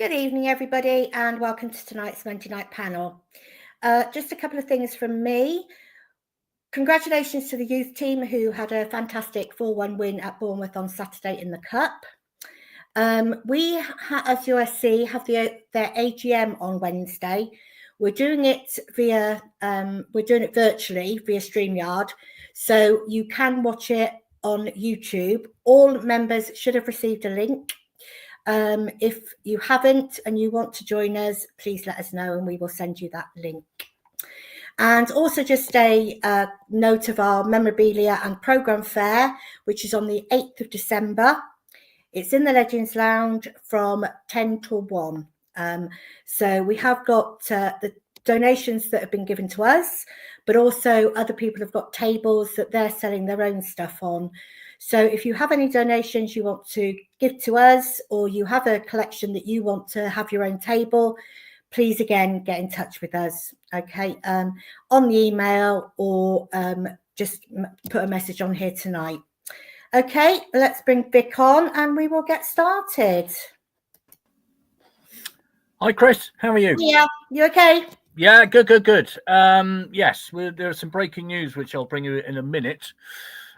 Good evening, everybody, and welcome to tonight's Monday night panel. Just a couple of things from me. Congratulations to the youth team who had a fantastic 4-1 win at Bournemouth on Saturday in the Cup. We, as USC, have their AGM on Wednesday. We're doing it virtually via StreamYard, so you can watch it on YouTube. All members should have received a link. If you haven't and you want to join us, please let us know and we will send you that link. And also just a note of our memorabilia and programme fair, which is on the 8th of December. It's in the Legends Lounge from 10 to 1. So we have got the donations that have been given to us, but also other people have got tables that they're selling their own stuff on. So if you have any donations you want to give to us, or you have a collection that you want to have your own table, please again get in touch with us, okay, on the email, or just put a message on here tonight. Okay, let's bring Vic on and we will get started. Hi Chris, how are you? Yeah, you okay? Yeah, good. Yes, there are some breaking news which I'll bring you in a minute.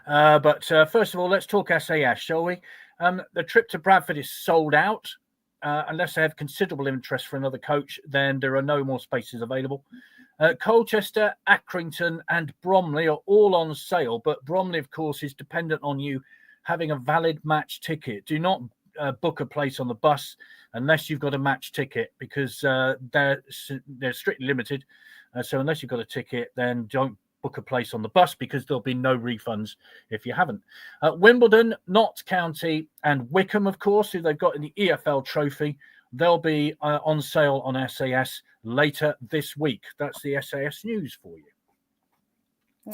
But first of all, let's talk SAS, shall we? The trip to Bradford is sold out. Unless they have considerable interest for another coach, then there are no more spaces available. Colchester, Accrington and Bromley are all on sale, but Bromley, of course, is dependent on you having a valid match ticket. Do not book a place on the bus unless you've got a match ticket, because they're strictly limited. So unless you've got a ticket, then don't book a place on the bus, because there'll be no refunds if you haven't. Wimbledon, Notts County and Wickham, of course, who they've got in the EFL trophy, they'll be on sale on SAS later this week. That's the SAS news for you.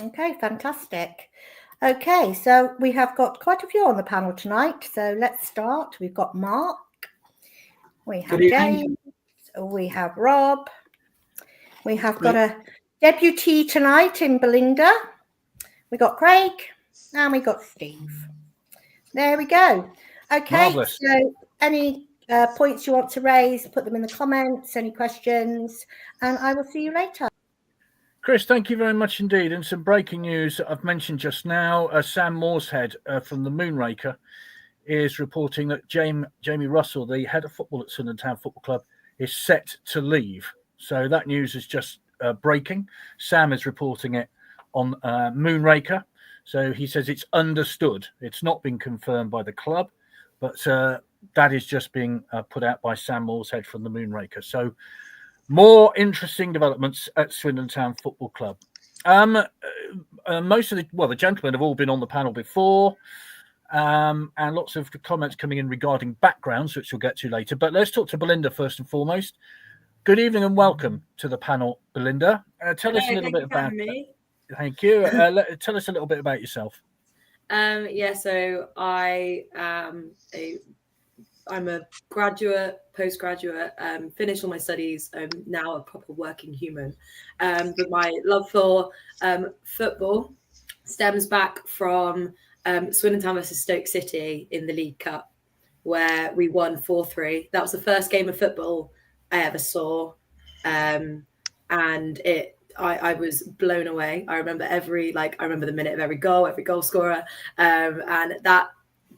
Okay, fantastic. Okay, so we have got quite a few on the panel tonight. So let's start. We've got Mark, we have James, we have Rob, we have got a deputy tonight in Belinda, we got Craig, and we got Steve. There we go. Okay, marvelous. So any points you want to raise, put them in the comments, any questions, and I will see you later. Chris, thank you very much indeed. And some breaking news that I've mentioned just now. Sam Morshead from the Moonraker is reporting that Jamie Russell, the head of football at Swindon Town Football Club, is set to leave. So that news is just breaking. Sam is reporting it on Moonraker. So he says it's understood. It's not been confirmed by the club, but that is just being put out by Sam Morshead from the Moonraker. So more interesting developments at Swindon Town Football Club. Most of the gentlemen have all been on the panel before, and lots of comments coming in regarding backgrounds, which we'll get to later. But let's talk to Belinda first and foremost. Good evening and welcome to the panel, Belinda. Tell us a little bit about me. Thank you. Tell us a little bit about yourself. So I'm a graduate, postgraduate, finished all my studies. I'm now a proper working human. But my love for football stems back from Swindon Town versus Stoke City in the League Cup, where we won 4-3. That was the first game of football I ever saw. And I was blown away. I remember the minute of every goal scorer. And that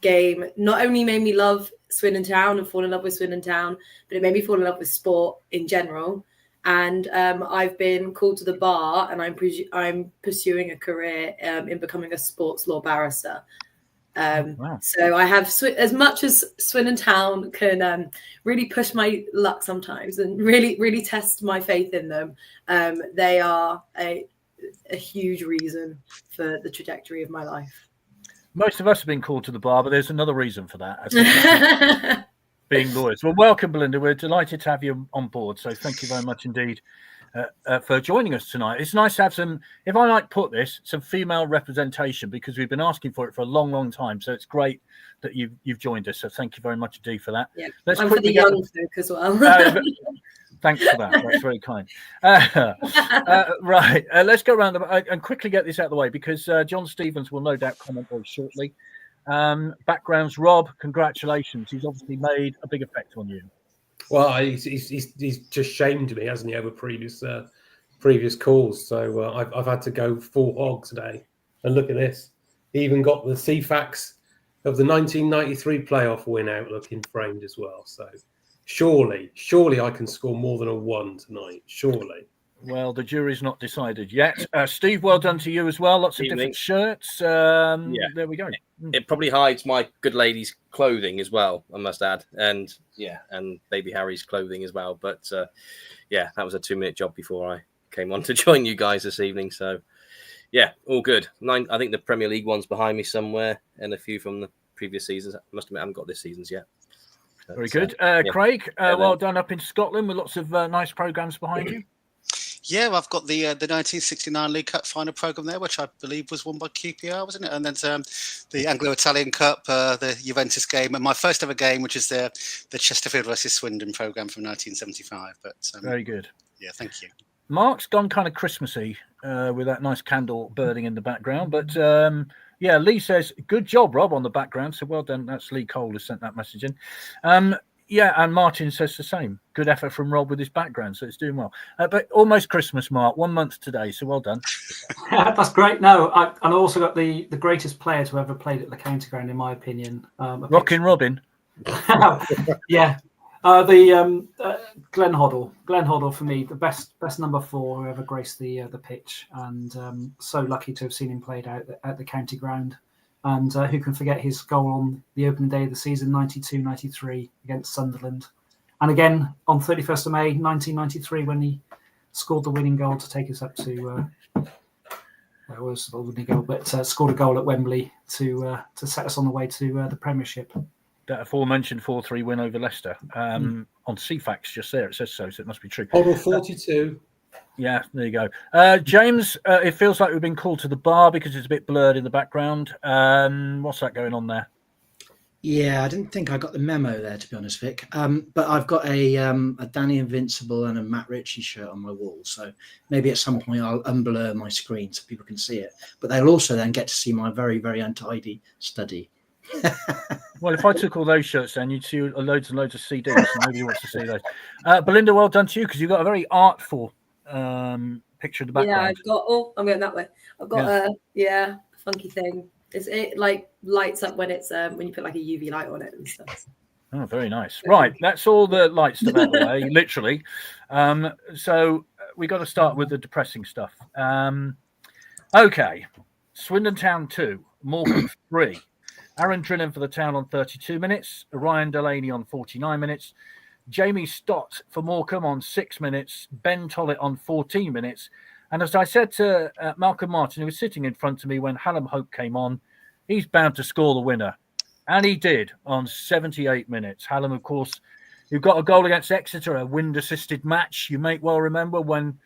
game not only made me love Swindon Town and fall in love with Swindon Town, but it made me fall in love with sport in general. And I've been called to the bar, and I'm pursuing a career in becoming a sports law barrister. Wow. So I have, as much as Swindon Town can really push my luck sometimes and really test my faith in them, they are a huge reason for the trajectory of my life. Most of us have been called to the bar, but there's another reason for that. Being lawyers. Well, welcome, Belinda. We're delighted to have you on board. So thank you very much indeed for joining us tonight. It's nice to have some, if I might put this, some female representation, because we've been asking for it for a long time. So it's great that you've joined us. So thank you very much indeed for that. Yeah, I'm for the young folk as well. Thanks for that. That's very kind. Right. Let's go around and quickly get this out of the way, because John Stevens will no doubt comment very shortly. Backgrounds, Rob, congratulations. He's obviously made a big effect on you. Well, he's just shamed me, hasn't he, over previous calls? So I've had to go full hog today. And look at this. He even got the CFAX of the 1993 playoff win outlook framed as well. So surely I can score more than a 1 tonight. Surely. Well, the jury's not decided yet. Steve, well done to you as well. Lots of different shirts. There we go. It probably hides my good lady's clothing as well, I must add. And baby Harry's clothing as well. But that was a 2-minute job before I came on to join you guys this evening. So yeah, all good. I think the Premier League one's behind me somewhere, and a few from the previous seasons. I must admit, I haven't got this season's yet. Very good. Craig, well done up in Scotland with lots of nice programmes behind you. Yeah, well, I've got the 1969 League Cup final programme there, which I believe was won by QPR, wasn't it? And then the Anglo-Italian Cup, the Juventus game, and my first ever game, which is the Chesterfield versus Swindon programme from 1975. But very good. Yeah, thank you. Mark's gone kind of Christmassy with that nice candle burning in the background. But Lee says, good job, Rob, on the background. So well done. That's Lee Cole who sent that message in. And Martin says the same. Good effort from Rob with his background, so it's doing well. But almost Christmas, Mark. 1 month today, so well done. That's great. No, I also got the greatest player to ever played at the county ground, in my opinion. Rockin' Robin. Yeah. Glenn Hoddle. Glenn Hoddle, for me, the best number 4 who ever graced the pitch, and so lucky to have seen him played out at the county ground. And who can forget his goal on the opening day of the season, 92-93 against Sunderland. And again, on 31st of May, 1993, when he scored the winning goal to take us up to... it was the winning goal, but scored a goal at Wembley to set us on the way to the Premiership. That aforementioned 4-3 win over Leicester. On CFAX, just there, it says so it must be true. Total 42. Yeah, there you go. James, it feels like we've been called to the bar because it's a bit blurred in the background. What's that going on there? Yeah, I didn't think I got the memo there, to be honest, Vic. But I've got a Danny Invincible and a Matt Ritchie shirt on my wall. So maybe at some point I'll unblur my screen so people can see it. But they'll also then get to see my very, very untidy study. Well, if I took all those shirts down, you'd see loads and loads of CDs. So nobody wants to see those. Belinda, well done to you because you've got a very artful picture of the background. Yeah, I've got. Oh, I'm going that way. I've got a funky thing. It like lights up when it's when you put like a UV light on it and stuff. Oh, very nice. Right, that's all the light stuff out of the way, literally. So we got to start with the depressing stuff. Okay, Swindon Town 2, Morecambe 3. Aaron Drinnan for the Town on 32 minutes, Ryan Delaney on 49 minutes, Jamie Stott for Morecambe on 6 minutes, Ben Tollett on 14 minutes. And as I said to Malcolm Martin, who was sitting in front of me when Hallam Hope came on, he's bound to score the winner. And he did on 78 minutes. Hallam, of course, who got a goal against Exeter, a wind-assisted match. You may well remember when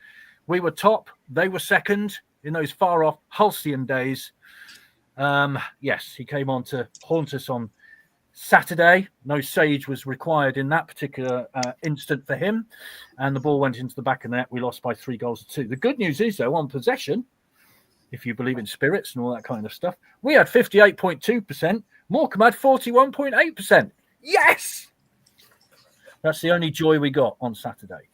we were top, they were second in those far-off halcyon days. Yes, he came on to haunt us on Saturday. No sage was required in that particular instant for him. And the ball went into the back of the net. We lost by 3-2. The good news is, though, on possession, if you believe in spirits and all that kind of stuff, we had 58.2%. Morecambe had 41.8%. Yes! That's the only joy we got on Saturday.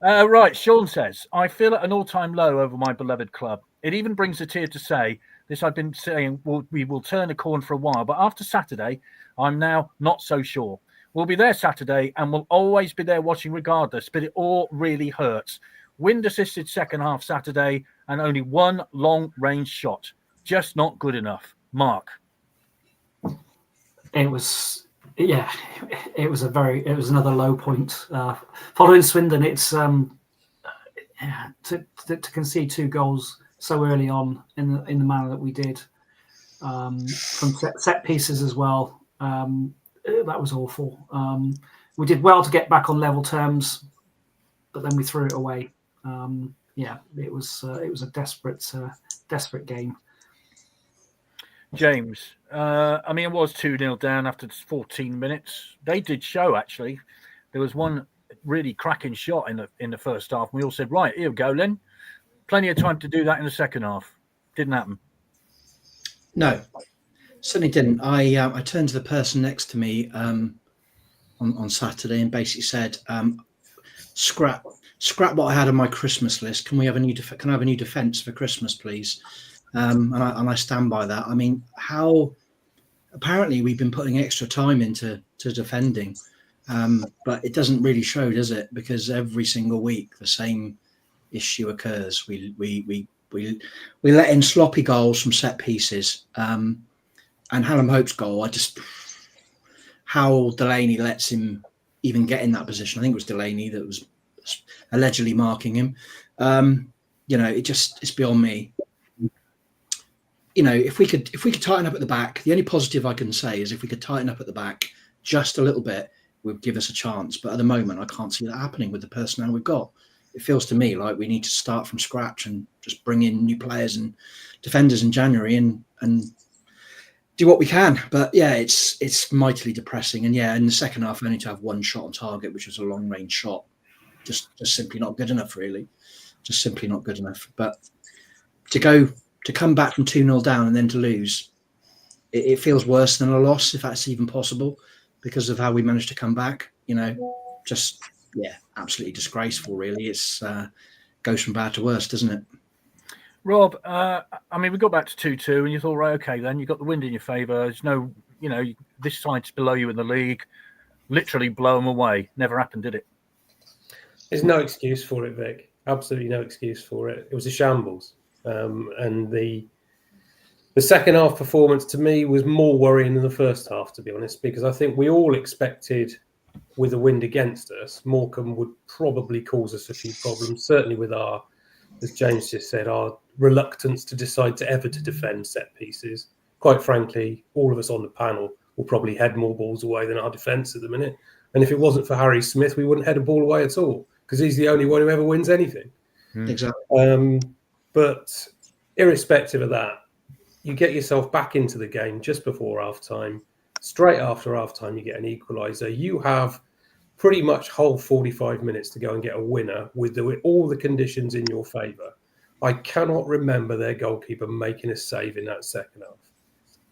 Right, Sean says, I feel at an all-time low over my beloved club. It even brings a tear to say, this I've been saying, we will turn a corner for a while. But after Saturday, I'm now not so sure. We'll be there Saturday and we'll always be there watching regardless. But it all really hurts. Wind-assisted second half Saturday and only one long-range shot. Just not good enough. Mark. It was another low point. Following Swindon, it's to concede 2 goals so early on in the manner that we did, from set pieces as well. That was awful. We did well to get back on level terms, but then we threw it away. It was a desperate game. James, it was 2-0 down after 14 minutes. They did show, actually. There was one really cracking shot in the first half. We all said, right, here we go, then. Plenty of time to do that in the second half. Didn't happen. No, certainly didn't. I turned to the person next to me. on Saturday and basically said, scrap what I had on my Christmas list. Can we have a new can I have a new defence for Christmas, please? And I stand by that. I mean, how apparently we've been putting extra time into defending, but it doesn't really show, does it? Because every single week the same issue occurs. We let in sloppy goals from set pieces, and Hallam Hope's goal. How Delaney lets him even get in that position. I think it was Delaney that was allegedly marking him. It's beyond me. If we could tighten up at the back, the only positive I can say is if we could tighten up at the back just a little bit, would give us a chance. But at the moment, I can't see that happening with the personnel we've got. It feels to me like we need to start from scratch and just bring in new players and defenders in January and do what we can. But yeah, it's mightily depressing. And yeah, in the second half, only to have one shot on target, which was a long range shot, just simply not good enough, really. Just simply not good enough. But to come back from 2-0 down and then to lose, it feels worse than a loss, if that's even possible, because of how we managed to come back. Absolutely disgraceful, really. It's goes from bad to worse, doesn't it? Rob, we got back to 2-2 and you thought, right, okay, then you got the wind in your favour. There's no, this side's below you in the league. Literally blow them away. Never happened, did it? There's no excuse for it, Vic. Absolutely no excuse for it. It was a shambles. And the second half performance to me was more worrying than the first half, to be honest, because I think we all expected, with the wind against us, Morecambe would probably cause us a few problems, certainly with our, as James just said, our reluctance to decide to defend set pieces. Quite frankly, all of us on the panel will probably head more balls away than our defence at the minute. And if it wasn't for Harry Smith, we wouldn't head a ball away at all, because he's the only one who ever wins anything. Exactly. But irrespective of that, you get yourself back into the game just before half-time. Straight after half-time, you get an equaliser. You have pretty much whole 45 minutes to go and get a winner with all the conditions in your favour. I cannot remember their goalkeeper making a save in that second half.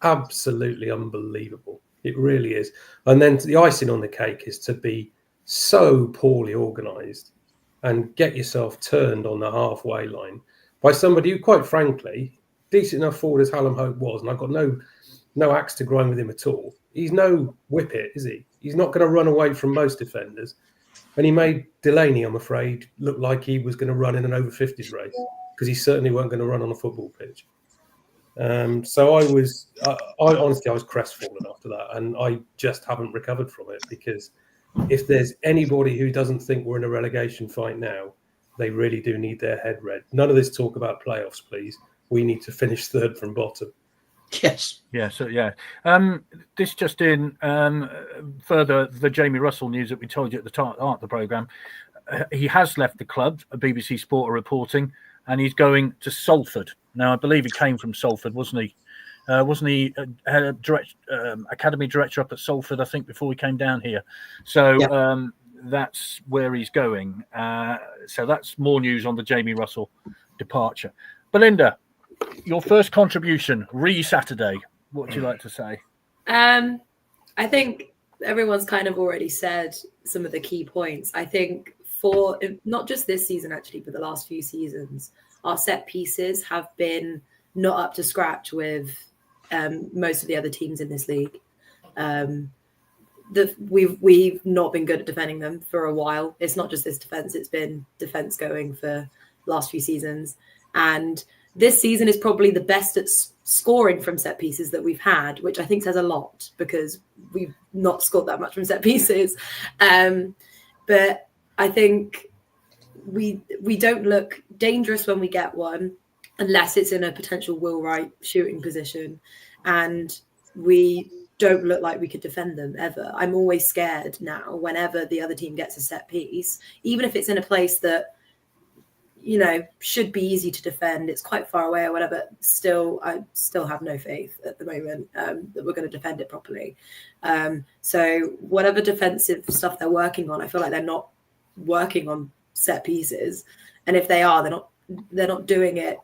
Absolutely unbelievable. It really is. And then the icing on the cake is to be so poorly organised and get yourself turned on the halfway line by somebody who, quite frankly, decent enough forward as Hallam Hope was, and I've got no axe to grind with him at all. He's no whippet, is he? He's not going to run away from most defenders. And he made Delaney, I'm afraid, look like he was going to run in an over-50s race, because he certainly weren't going to run on a football pitch. So I honestly was crestfallen after that, and I just haven't recovered from it, because if there's anybody who doesn't think we're in a relegation fight now, they really do need their head read. None of this talk about playoffs, please. We need to finish third from bottom. Yes. Yeah. So yeah. This just in further the Jamie Russell news that we told you at the start of the programme. He has left the club. BBC Sport are reporting, and he's going to Salford. Now, I believe he came from Salford, wasn't he? Wasn't he academy director up at Salford, I think, before he came down here? So that's where he's going. So that's more news on the Jamie Russell departure. Belinda, your first contribution, Saturday. What would you like to say? I think everyone's kind of already said some of the key points. I think for not just this season, actually, but the last few seasons, our set pieces have been not up to scratch with most of the other teams in this league. We've not been good at defending them for a while. It's not just this defense; it's been defense going for the last few seasons. And this season is probably the best at scoring from set pieces that we've had, which I think says a lot, because we've not scored that much from set pieces. But I think we don't look dangerous when we get one, unless it's in a potential Will Wright shooting position, and we don't look like we could defend them ever. I'm always scared now whenever the other team gets a set piece, even if it's in a place that, should be easy to defend. It's quite far away or whatever. I still have no faith at the moment that we're going to defend it properly. So whatever defensive stuff they're working on, I feel like they're not working on set pieces. And if they are, they're not doing it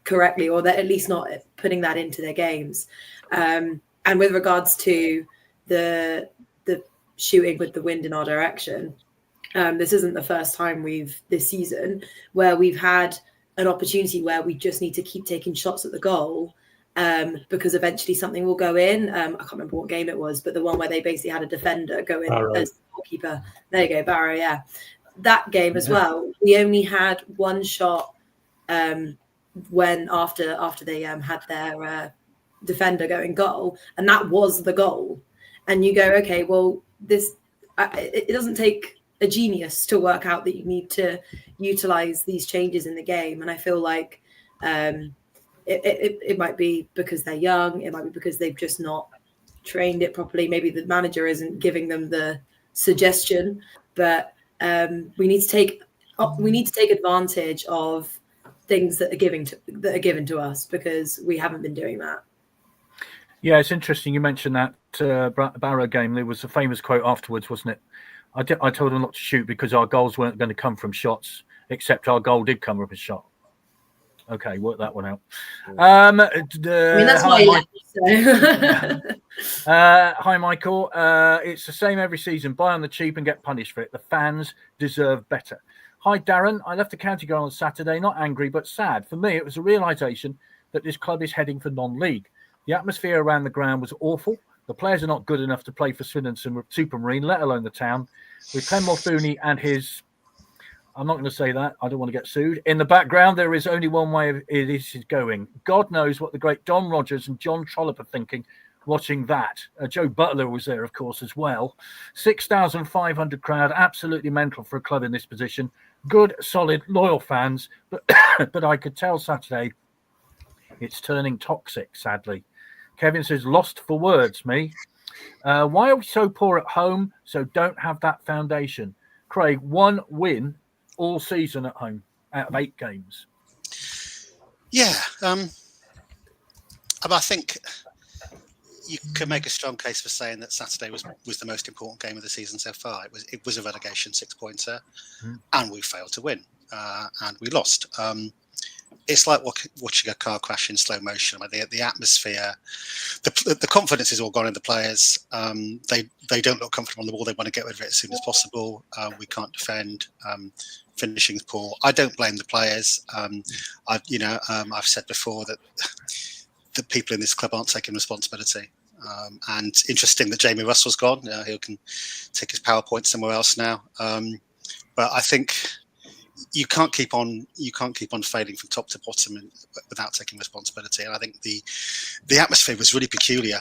correctly, or they're at least not putting that into their games. And with regards to the shooting with the wind in our direction. This isn't the first time this season where we've had an opportunity where we just need to keep taking shots at the goal, because eventually something will go in. I can't remember what game it was, but the one where they basically had a defender go in as the goalkeeper. There you go, Barrow. Yeah, that game as well. We only had one shot when after they had their defender go in goal, and that was the goal. And you go, okay, well, it doesn't take a genius to work out that you need to utilize these changes in the game. And I feel like it might be because they're young, it might be because they've just not trained it properly, maybe the manager isn't giving them the suggestion, but we need to take advantage of things that are given to us, because we haven't been doing that. Yeah, it's interesting you mentioned that Barrow game. There was a famous quote afterwards, wasn't it? I told them not to shoot because our goals weren't going to come from shots, except our goal did come from a shot. Okay, work that one out. That's why. Hi, Michael. It's the same every season. Buy on the cheap and get punished for it. The fans deserve better. Hi, Darren. I left the county ground on Saturday, not angry, but sad. For me, it was a realisation that this club is heading for non-league. The atmosphere around the ground was awful. The players are not good enough to play for Swindon Supermarine, let alone the town. With Clem Mulrooney and his... I'm not going to say that. I don't want to get sued. In the background, there is only one way this is going. God knows what the great Don Rogers and John Trollope are thinking watching that. Joe Butler was there, of course, as well. 6,500 crowd, absolutely mental for a club in this position. Good, solid, loyal fans. But I could tell Saturday it's turning toxic, sadly. Kevin says, lost for words, me. Why are we so poor at home, so don't have that foundation? Craig, 1 win all season at home out of 8 games. Yeah. I think you can make a strong case for saying that Saturday was the most important game of the season so far. It was a relegation 6-pointer, and we failed to win, and we lost. It's like watching a car crash in slow motion. I mean, the atmosphere, the confidence is all gone in the players. They don't look comfortable on the ball. They want to get rid of it as soon as possible. We can't defend. Finishing is poor. I don't blame the players. I've said before that the people in this club aren't taking responsibility. And interesting that Jamie Russell's gone. He can take his PowerPoint somewhere else now. But I think you can't keep on failing from top to bottom without taking responsibility. And I think the atmosphere was really peculiar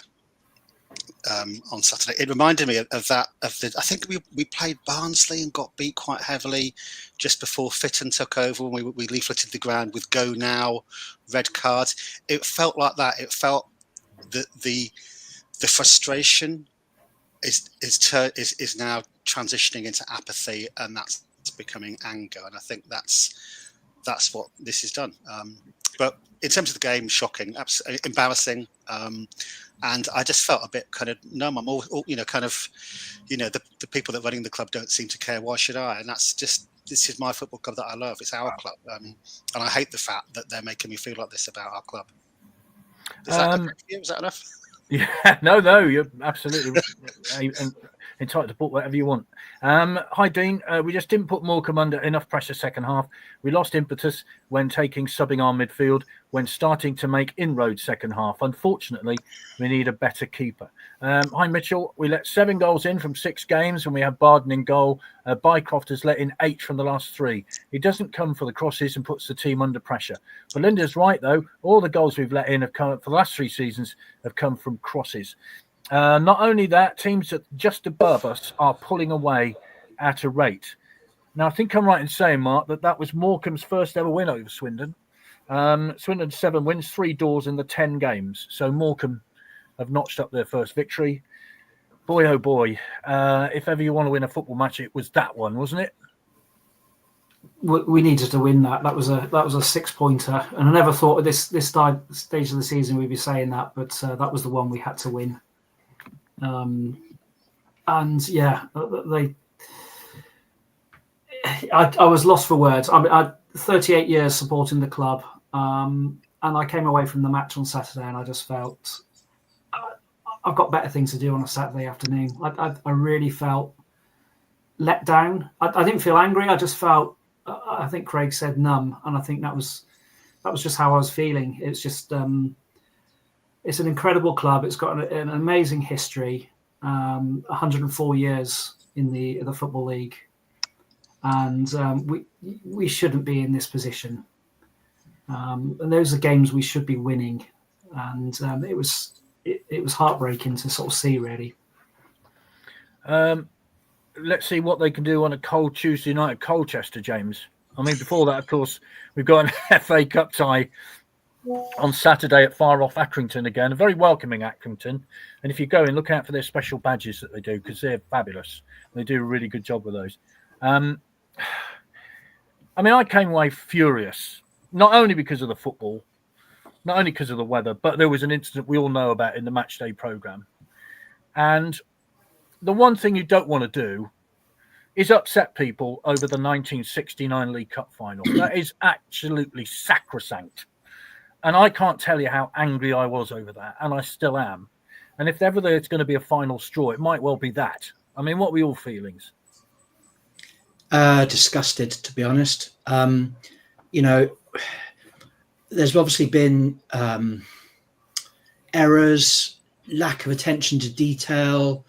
on Saturday. It reminded me of that. I think we played Barnsley and got beat quite heavily just before Fitton took over, when we leafleted the ground with "Go now," red cards. It felt like that. It felt that the frustration is now transitioning into apathy, and that's becoming anger. And I think that's what this has done. But in terms of the game, shocking, absolutely embarrassing. And I just felt a bit kind of numb. I'm all the people that are running the club don't seem to care. Why should I? And that's just, this is my football club that I love. It's our club. And I hate the fact that they're making me feel like this about our club. Is that enough? Yeah, no, you're absolutely entitled to put whatever you want. Hi, Dean. We just didn't put Morecambe under enough pressure second half. We lost impetus when subbing our midfield, when starting to make inroads second half. Unfortunately, we need a better keeper. Hi, Mitchell. We let 7 goals in from 6 games when we had Barden in goal. Bycroft has let in 8 from the last 3. He doesn't come for the crosses and puts the team under pressure. Belinda's right, though. All the goals we've let in have come for the last 3 seasons have come from crosses. Not only that, teams that just above us are pulling away at a rate. Now, I think I'm right in saying, Mark, that was Morecambe's first ever win over Swindon. Swindon 7 wins, 3 draws in the 10 games. So Morecambe have notched up their first victory. Boy, oh boy, if ever you want to win a football match, it was that one, wasn't it? We needed to win that. That was a 6-pointer, and I never thought at this stage of the season we'd be saying that, but that was the one we had to win. And yeah, I was lost for words. I 38 years supporting the club, and I came away from the match on Saturday, and I just felt I've got better things to do on a Saturday afternoon. I really felt let down. I didn't feel angry. I just felt, I think Craig said numb, and I think that was just how I was feeling. It's just it's an incredible club. It's got an amazing history. 104 years in the Football League, and we shouldn't be in this position. And those are games we should be winning, and it was heartbreaking to sort of see, really. Let's see what they can do on a cold Tuesday night at Colchester, James. I mean, before that, of course, we've got an FA Cup tie on Saturday at far off Accrington again, a very welcoming Accrington. And if you go and look out for their special badges that they do, because they're fabulous. They do a really good job with those. I mean, I came away furious, not only because of the football, not only because of the weather, but there was an incident we all know about in the match day programme. And the one thing you don't want to do is upset people over the 1969 League Cup final. That is absolutely sacrosanct. And I can't tell you how angry I was over that, and I still am. And if ever there's going to be a final straw, it might well be that. I mean, what were your feelings? Disgusted, to be honest. You know, there's obviously been errors, lack of attention to detail,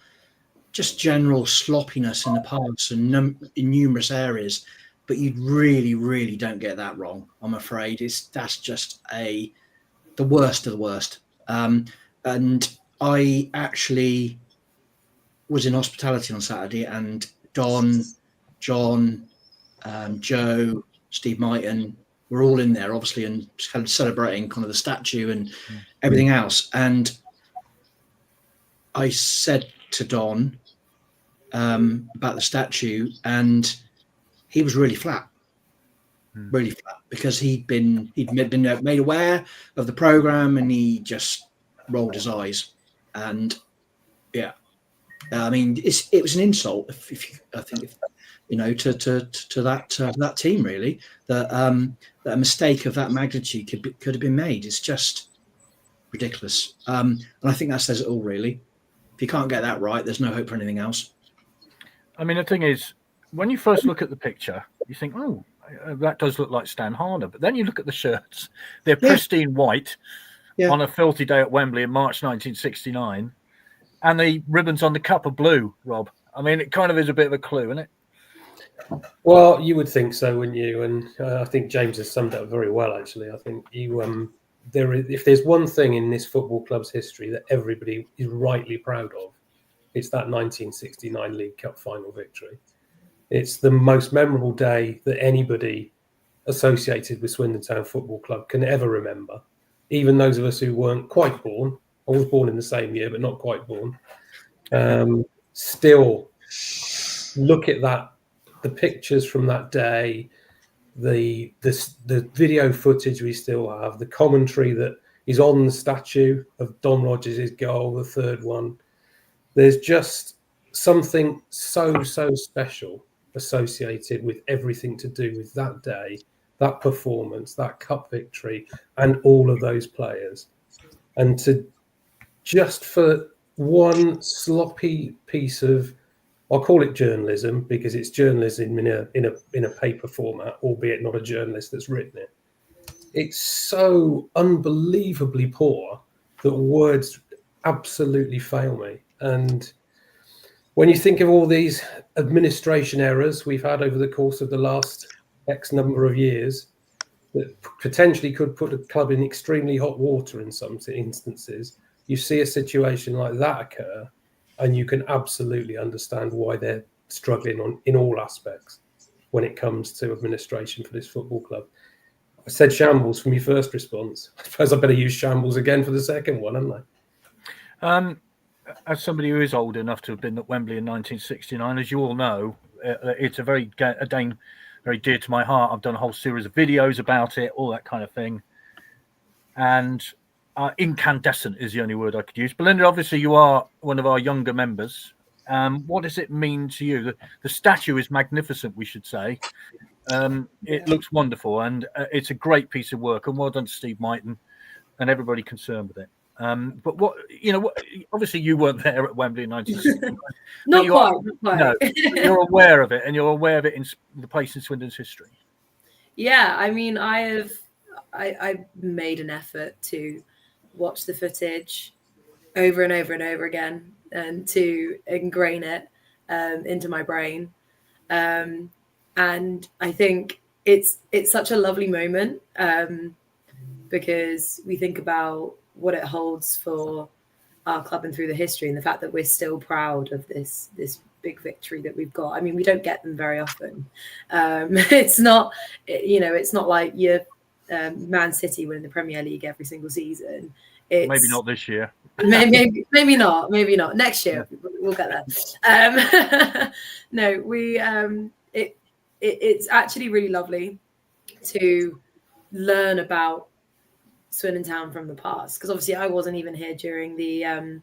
just general sloppiness in the past and in numerous areas. But you really, really don't get that wrong, I'm afraid. That's just the worst of the worst. And I actually was in hospitality on Saturday, and Don, John, Joe, Steve Mighton were all in there, obviously, and kind of celebrating kind of the statue and everything else. And I said to Don about the statue, and he was really flat, because he'd been made aware of the program, and he just rolled his eyes. And yeah, I mean, it was an insult. I think to that team, really, that a mistake of that magnitude could have been made. It's just ridiculous, and I think that says it all, really. If you can't get that right, there's no hope for anything else. I mean, the thing is, when you first look at the picture, you think, oh, that does look like Stan Harder. But then you look at the shirts, they're pristine white on a filthy day at Wembley in March 1969. And the ribbons on the cup are blue, Rob. I mean, it kind of is a bit of a clue, isn't it? Well, you would think so, wouldn't you? And I think James has summed it up very well, actually. I think if there's one thing in this football club's history that everybody is rightly proud of, it's that 1969 League Cup final victory. It's the most memorable day that anybody associated with Swindon Town Football Club can ever remember. Even those of us who weren't quite born. I was born in the same year, but not quite born. Still look at that, the pictures from that day, the video footage we still have, the commentary that is on the statue of Don Rogers' goal, the third one. There's just something so special associated with everything to do with that day, that performance, that cup victory, and all of those players. And to just for one sloppy piece of, I'll call it journalism, because it's journalism in a paper format, albeit not a journalist that's written it. It's so unbelievably poor that words absolutely fail me. And when you think of all these administration errors we've had over the course of the last X number of years that potentially could put a club in extremely hot water in some instances, you see a situation like that occur, and you can absolutely understand why they're struggling in all aspects when it comes to administration for this football club. I said shambles from your first response. I suppose I better use shambles again for the second one, haven't I? As somebody who is old enough to have been at Wembley in 1969, as you all know, it's a very dear to my heart. I've done a whole series of videos about it, all that kind of thing. And incandescent is the only word I could use. Belinda, obviously you are one of our younger members. What does it mean to you? The statue is magnificent, we should say. It looks wonderful, and it's a great piece of work. And well done to Steve Mighton and everybody concerned with it. But what obviously you weren't there at Wembley in 1969. Not quite. No, you're aware of it, and you're aware of it in the place in Swindon's history. Yeah, I mean, I made an effort to watch the footage over and over and over again, and to ingrain it into my brain. And I think it's such a lovely moment, because we think about what it holds for our club and through the history, and the fact that we're still proud of this big victory that we've got. I mean, we don't get them very often. It's not like you're Man City winning the Premier League every single season. Maybe not this year. maybe not. Next year we'll get there. No, it's actually really lovely to learn about Swindon Town from the past, because obviously I wasn't even here during the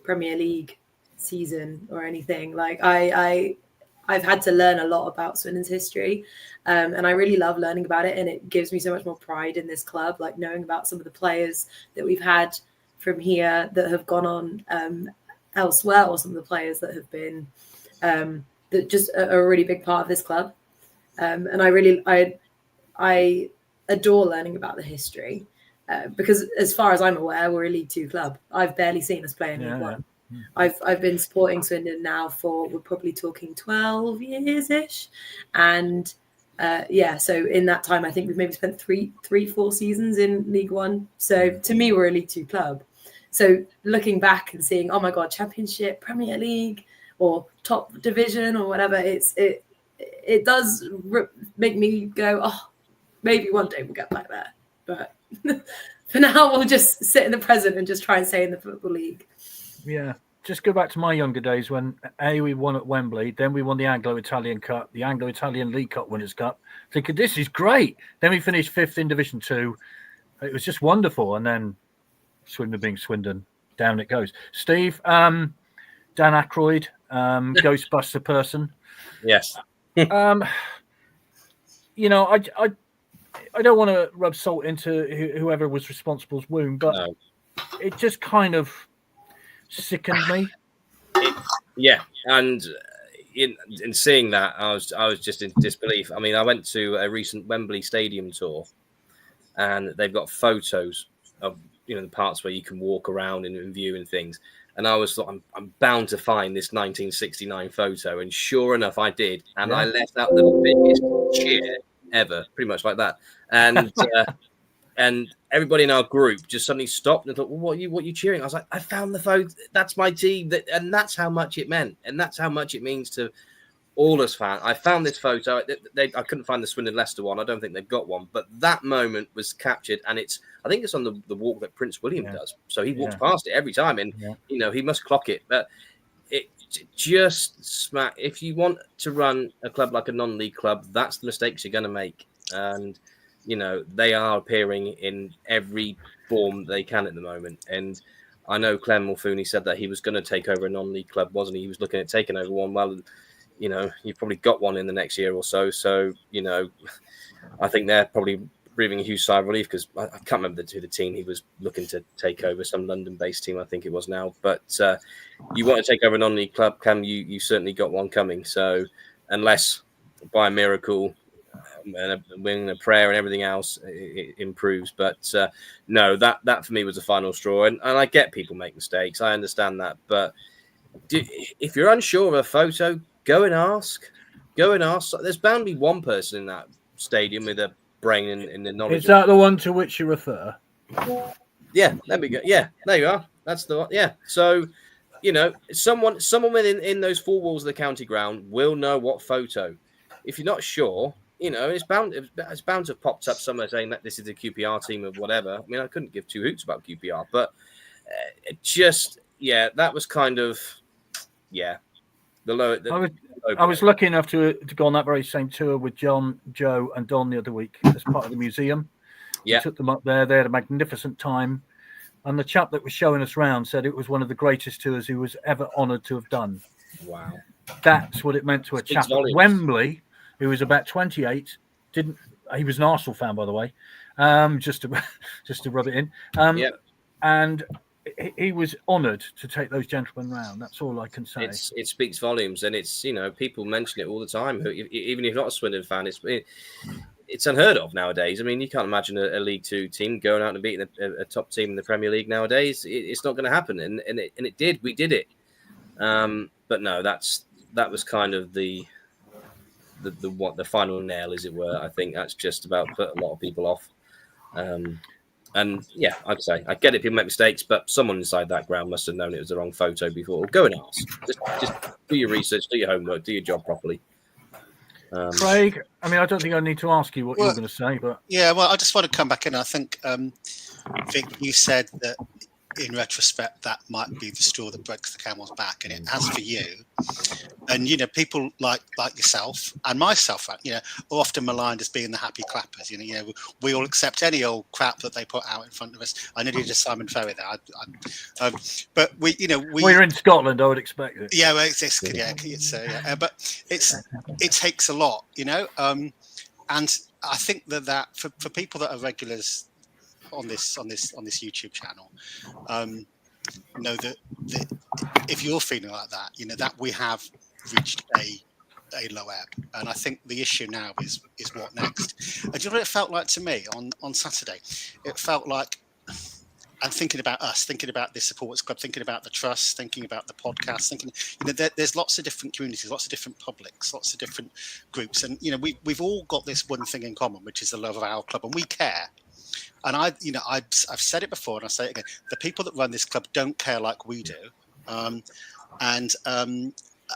Premier League season or anything. Like I've had to learn a lot about Swindon's history, and I really love learning about it, and it gives me so much more pride in this club, like knowing about some of the players that we've had from here that have gone on elsewhere, or some of the players that have been that just are a really big part of this club. And I adore learning about the history, because as far as I'm aware, we're a League Two club. I've barely seen us play in League One. I've been supporting Swindon now for, we're probably talking 12 years-ish. And so in that time, I think we've maybe spent 4 seasons in League One. So to me, we're a League Two club. So looking back and seeing, oh my God, Championship, Premier League, or top division or whatever, it does make me go, oh, maybe one day we'll get back there. But for now, we'll just sit in the present and just try and stay in the Football League. Yeah, just go back to my younger days when we won at Wembley, then we won the Anglo-Italian Cup, the Anglo-Italian League Cup Winners' Cup. Thinking, this is great. Then we finished 5th in Division 2. It was just wonderful. And then Swindon being Swindon, down it goes. Steve, Dan Aykroyd, Ghostbuster person. Yes. I don't want to rub salt into whoever was responsible's wound, but it just kind of sickened me. And in seeing that, I was just in disbelief. I mean, I went to a recent Wembley Stadium tour, and they've got photos of the parts where you can walk around and view and things. And I was thought, I'm bound to find this 1969 photo, and sure enough, I did. And I let out the biggest cheer ever, pretty much like that. And and everybody in our group just suddenly stopped and thought, well, what are you cheering? I was like, I found the photo. That's my team. And that's how much it meant. And that's how much it means to all us fans. I found this photo. I couldn't find the Swindon Leicester one. I don't think they've got one. But that moment was captured. And I think it's on the walk that Prince William does. So he walks past it every time. And, he must clock it. But it just smack. If you want to run a club like a non-league club, that's the mistakes you're going to make. And they are appearing in every form they can at the moment. And I know Clem Mulfooney said that he was going to take over a non-league club, wasn't he? He was looking at taking over one. Well, you've probably got one in the next year or so. So, I think they're probably breathing a huge sigh of relief, because I can't remember who the team he was looking to take over, some London-based team, I think it was now. But you want to take over a non-league club, Cam, you certainly got one coming. So unless by a miracle, and winning a prayer and everything else, it improves. But no, that for me was the final straw. And I get people make mistakes. I understand that. But if you're unsure of a photo, go and ask. There's bound to be one person in that stadium with a brain in the knowledge. Is that the one to which you refer? Yeah, there we go. Yeah, there you are. That's the one. Yeah. So, someone within those 4 walls of the county ground will know what photo. If you're not sure, it's bound to have popped up somewhere saying that this is a QPR team of whatever. I mean, I couldn't give 2 hoots about QPR, but that was kind of, the low. I was lucky enough to go on that very same tour with John, Joe, and Don the other week as part of the museum. We took them up there. They had a magnificent time. And the chap that was showing us around said it was one of the greatest tours he was ever honoured to have done. Wow. That's what it meant to a chap at Wembley, who was about 28. He was an Arsenal fan, by the way, just to rub it in. And he was honoured to take those gentlemen round. That's all I can say. It speaks volumes, and it's, you know, people mention it all the time. Even if you're not a Swindon fan, it's unheard of nowadays. I mean, you can't imagine a League Two team going out and beating a top team in the Premier League nowadays. It's not going to happen, and it did. We did it, but no, that was kind of the final nail, as it were. I think that's just about put a lot of people off. And yeah, I'd say I get it. People make mistakes, but someone inside that ground must have known it was the wrong photo before. Go and ask. Just do your research, do your homework, do your job properly. Craig, I mean, I don't think I need to ask you what you're going to say, but yeah, well, I just want to come back in. I think Vic, you said that in retrospect that might be the straw that breaks the camel's back, and it has for you. And you know, people like yourself and myself, you know, are often maligned as being the happy clappers. You know, we all accept any old crap that they put out in front of us. I nearly did Simon Ferry there, but we're in Scotland. I would expect it. Yeah, well, but it takes a lot, you know, and I think that for people that are regulars on this YouTube channel, know that if you're feeling like that, you know that we have reached a low ebb, and I think the issue now is what next. And do you know what it felt like to me on Saturday? It felt like I'm thinking about us, thinking about this supporters club, thinking about the trust, thinking about the podcast, thinking, you know, there's lots of different communities, lots of different publics, lots of different groups, and you know we've all got this one thing in common, which is the love of our club, and we care. And I've said it before, and I say it again: the people that run this club don't care like we do,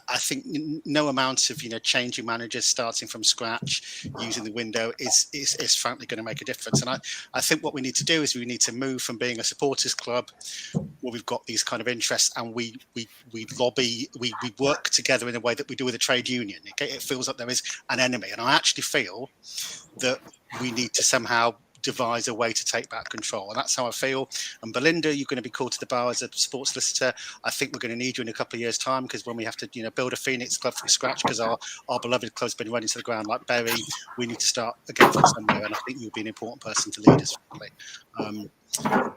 I think no amount of changing managers, starting from scratch, using the window is frankly going to make a difference. And I think what we need to do is we need to move from being a supporters club where we've got these kind of interests and we lobby, we work together in a way that we do with a trade union. Okay? It feels like there is an enemy, and I actually feel that we need to somehow devise a way to take back control, and that's how I feel. And Belinda, you're going to be called to the bar as a sports solicitor. I think we're going to need you in a couple of years' time, because when we have to build a Phoenix club from scratch, because our beloved club's been running to the ground like Bury, we need to start again from somewhere, and I think you'll be an important person to lead us, frankly.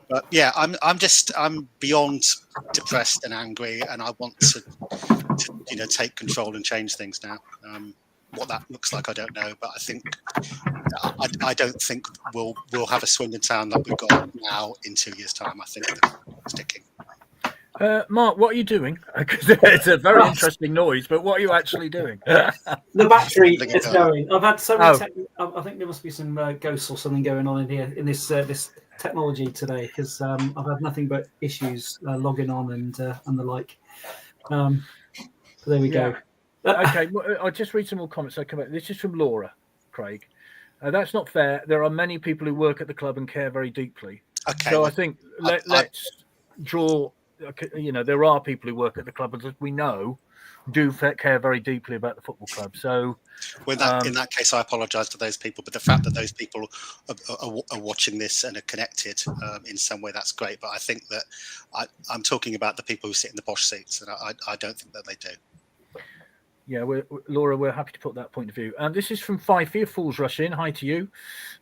But yeah, I'm beyond depressed and angry, and I want to take control and change things now. What that looks like, I don't know, but I don't think we'll have a Swindon town that we've got now in 2 years' time. I think they're sticking. Mark, what are you doing? Because it's a very interesting noise, but what are you actually doing? The battery is going. I've had so many. I think there must be some ghosts or something going on in here in this technology today, because I've had nothing but issues logging on and the like. So there we go. Okay, well, I'll just read some more comments. This is from Laura, Craig. That's not fair. There are many people who work at the club and care very deeply. Okay. So I think let's draw. There are people who work at the club, as we know, do care very deeply about the football club. So, in that case, I apologise to those people. But the fact that those people are watching this and are connected in some way, that's great. But I think that I'm talking about the people who sit in the posh seats, and I don't think that they do. Yeah, Laura, we're happy to put that point of view. And this is from Fifey, Fools Rush In. Hi to you.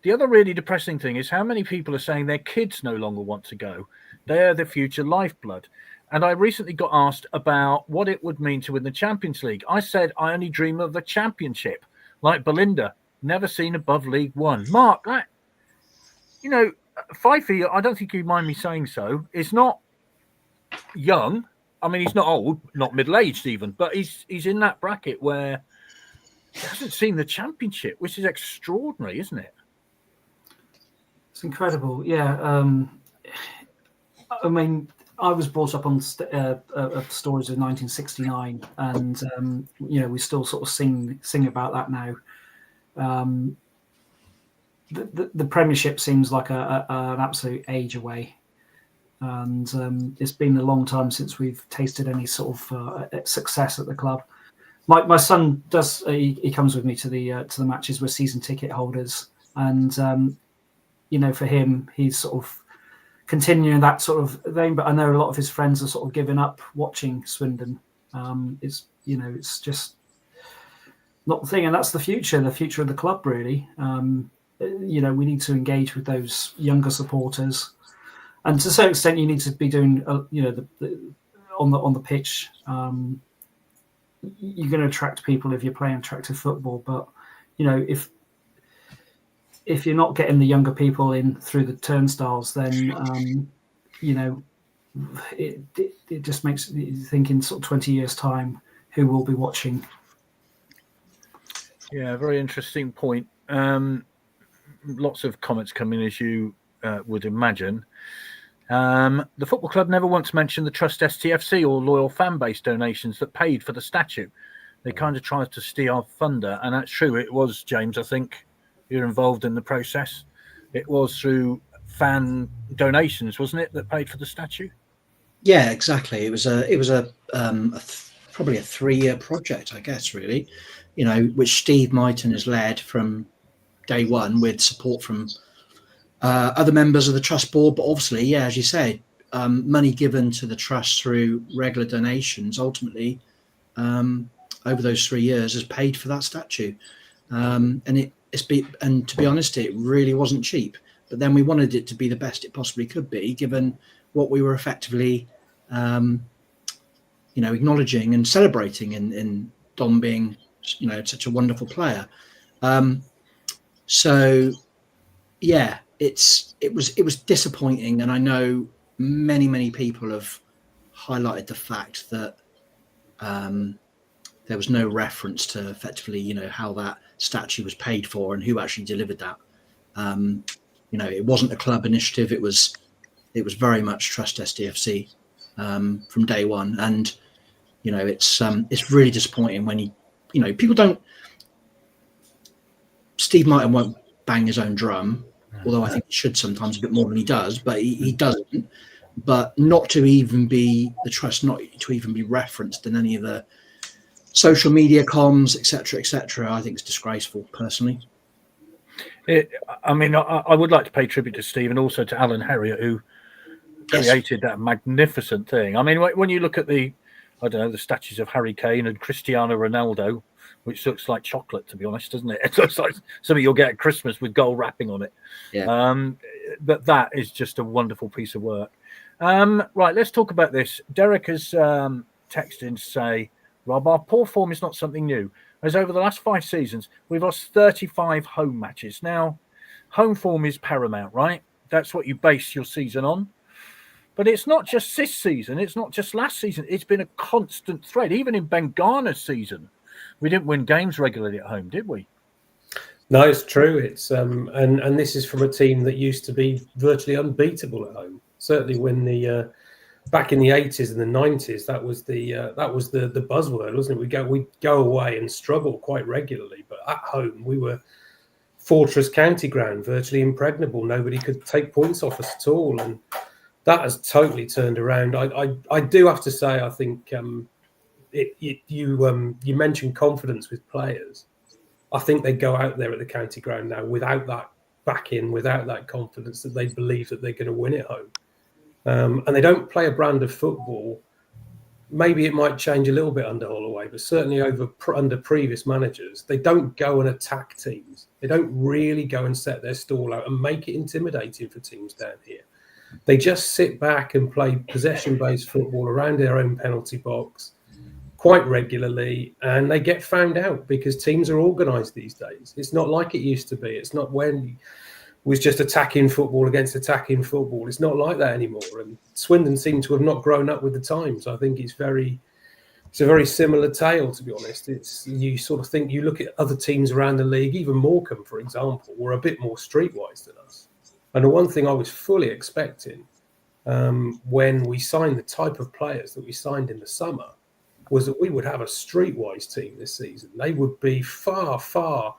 The other really depressing thing is how many people are saying their kids no longer want to go. They're the future lifeblood. And I recently got asked about what it would mean to win the Champions League. I said I only dream of the Championship, like Belinda, never seen above League One. Mark, Fifey, I don't think you mind me saying so, is not young. I mean, he's not old, not middle-aged even, but he's in that bracket where he hasn't seen the Championship, which is extraordinary, isn't it? It's incredible, yeah. I mean, I was brought up on stories of 1969, and we still sort of sing about that now. The Premiership seems like an absolute age away. And it's been a long time since we've tasted any sort of success at the club. My son does; he comes with me to the matches. We're season ticket holders, and for him, he's sort of continuing that sort of vein. But I know a lot of his friends are sort of giving up watching Swindon. It's just not the thing, and that's the future of the club, really. We need to engage with those younger supporters. And to a certain extent, you need to be doing, on the pitch. You're going to attract people if you're playing attractive football, but if you're not getting the younger people in through the turnstiles, then it just makes you think in sort of 20 years' time who will be watching. Yeah, very interesting point. Lots of comments coming, as you would imagine. The football club never once mentioned the Trust STFC or loyal fan base donations that paid for the statue. They kind of tried to steer our thunder, and that's true. It was, James, I think you're involved in the process. It was through fan donations, wasn't it, that paid for the statue? Yeah, exactly. It was probably a 3-year project, I guess, really, which Steve Myton has led from day one with support from other members of the trust board. But obviously, yeah, as you say, money given to the trust through regular donations ultimately over those 3 years has paid for that statue. And to be honest, it really wasn't cheap. But then we wanted it to be the best it possibly could be, given what we were effectively, acknowledging and celebrating in Dom being, such a wonderful player. So, yeah, it was disappointing, and I know many people have highlighted the fact that there was no reference to effectively, how that statue was paid for and who actually delivered that. It wasn't a club initiative. It was very much Trust STFC from day one, and it's really disappointing when people don't. Steve Myton won't bang his own drum, although I think he should sometimes a bit more than he does, but he doesn't. But not to even be the trust, not to even be referenced in any of the social media comms, etc., I think it's disgraceful, personally. I would like to pay tribute to Steve and also to Alan Herriot, who created that magnificent thing. I mean, when you look at the statues of Harry Kane and Cristiano Ronaldo, which looks like chocolate, to be honest, doesn't it? It looks like something you'll get at Christmas with gold wrapping on it. Yeah. But that is just a wonderful piece of work. Right, let's talk about this. Derek has texted in to say, Rob, our poor form is not something new, as over the last 5 seasons, we've lost 35 home matches. Now, home form is paramount, right? That's what you base your season on. But it's not just this season. It's not just last season. It's been a constant thread. Even in Ben Garner's season, we didn't win games regularly at home, did we? No, it's true. It's and this is from a team that used to be virtually unbeatable at home. Certainly when the back in the 80s and the 90s, that was the buzzword, wasn't it? We'd go away and struggle quite regularly, but at home we were fortress county ground, virtually impregnable. Nobody could take points off us at all, and that has totally turned around. I do have to say, I think you mentioned confidence with players. I think they go out there at the county ground now without that back-in, without that confidence that they believe that they're going to win at home. And they don't play a brand of football. Maybe it might change a little bit under Holloway, but certainly under previous managers, they don't go and attack teams. They don't really go and set their stall out and make it intimidating for teams down here. They just sit back and play possession-based football around their own penalty box quite regularly, and they get found out because teams are organised these days. It's not like it used to be. It's not when it was just attacking football against attacking football. It's not like that anymore. And Swindon seem to have not grown up with the times. I think it's a very similar tale, to be honest. You sort of think, you look at other teams around the league, even Morecambe, for example, were a bit more streetwise than us. And the one thing I was fully expecting when we signed the type of players that we signed in the summer was that we would have a streetwise team this season. They would be far, far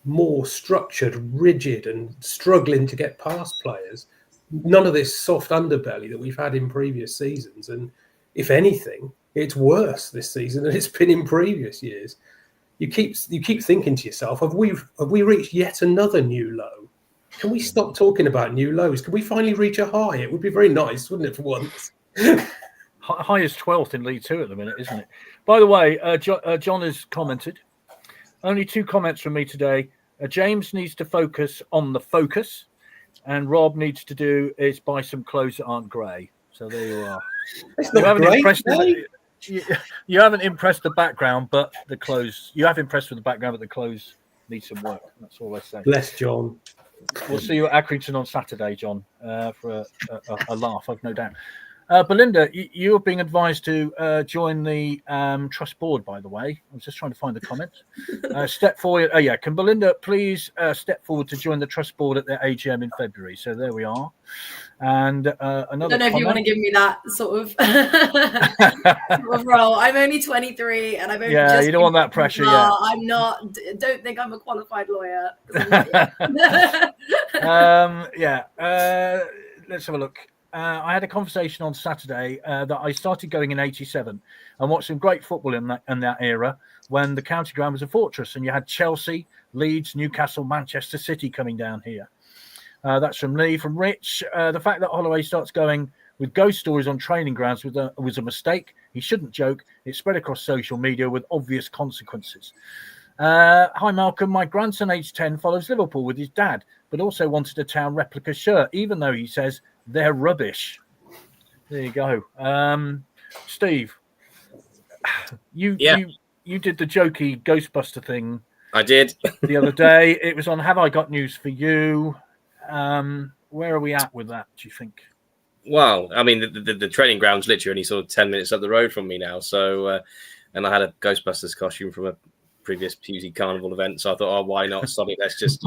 more structured, rigid, and struggling to get past players. None of this soft underbelly that we've had in previous seasons. And if anything, it's worse this season than it's been in previous years. You keep thinking to yourself, have we reached yet another new low? Can we stop talking about new lows? Can we finally reach a high? It would be very nice, wouldn't it, for once? High is 12th in League 2 at the minute, isn't it? By the way, John has commented. Only 2 comments from me today. James needs to focus on the focus. and Rob needs to do is buy some clothes that aren't grey. So there you are. It's You not haven't great. impressed eh? you haven't impressed the background, but the clothes. You have impressed with the background, but the clothes need some work. That's all I say. Bless John. We'll see you at Accrington on Saturday, John, for a laugh, I've no doubt. Belinda, you're being advised to join the trust board, by the way. I was just trying to find the comments. Step forward. Oh, yeah. Can Belinda please step forward to join the trust board at the AGM in February? So there we are. And I another don't know if you want to give me that sort of, sort of role. I'm only 23 and I've only just you don't want that pressure yet. I'm not. Don't think I'm a qualified lawyer. Let's have a look. I had a conversation on Saturday that I started going in '87 and watched some great football in that era when the county ground was a fortress and you had Chelsea, Leeds, Newcastle, Manchester City coming down here. That's from Lee. From Rich, the fact that Holloway starts going with ghost stories on training grounds was a mistake. He shouldn't joke. It spread across social media with obvious consequences. Hi, Malcolm. My grandson, aged 10, follows Liverpool with his dad, but also wanted a town replica shirt, even though he says they're rubbish. There you go. Steve, you did the jokey Ghostbuster thing. I did the other day. It was on Have I Got News for You? Where are we at with that, do you think? Well, I mean, the training ground's literally only sort of 10 minutes up the road from me now. So, and I had a Ghostbusters costume from a previous Pusey Carnival event. So I thought, oh, why not? Sorry, let's just,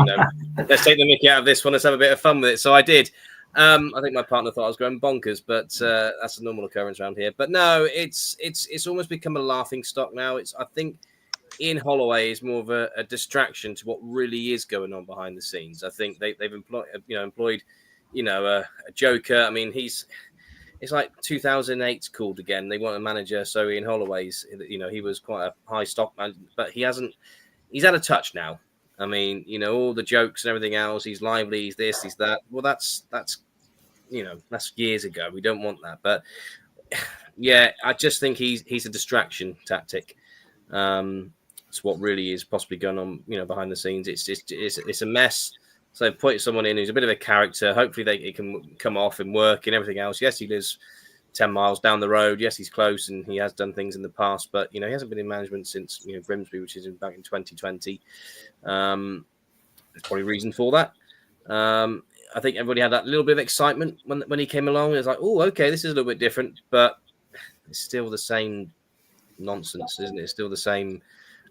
let's take the mickey out of this one. Let's have a bit of fun with it. So I did. I think my partner thought I was going bonkers, but that's a normal occurrence around here. But no, it's almost become a laughing stock now. I think Ian Holloway is more of a distraction to what really is going on behind the scenes. I think they've employed a joker. I mean, it's like 2008's called again. They want a manager. So Ian Holloway's, he was quite a high stock man, but he's out of touch now. I mean, all the jokes and everything else. He's lively. He's this. He's that. Well, that's years ago. We don't want that. But yeah, I just think he's a distraction tactic. It's what really is possibly going on, behind the scenes. It's a mess. So put someone in who's a bit of a character. Hopefully it can come off and work and everything else. Yes, he lives 10 miles down the road. Yes, he's close and he has done things in the past, but he hasn't been in management since Grimsby, which is back in 2020. There's probably a reason for that. I think everybody had that little bit of excitement when he came along. It was like, oh, okay, this is a little bit different, but it's still the same nonsense, isn't it? It's still the same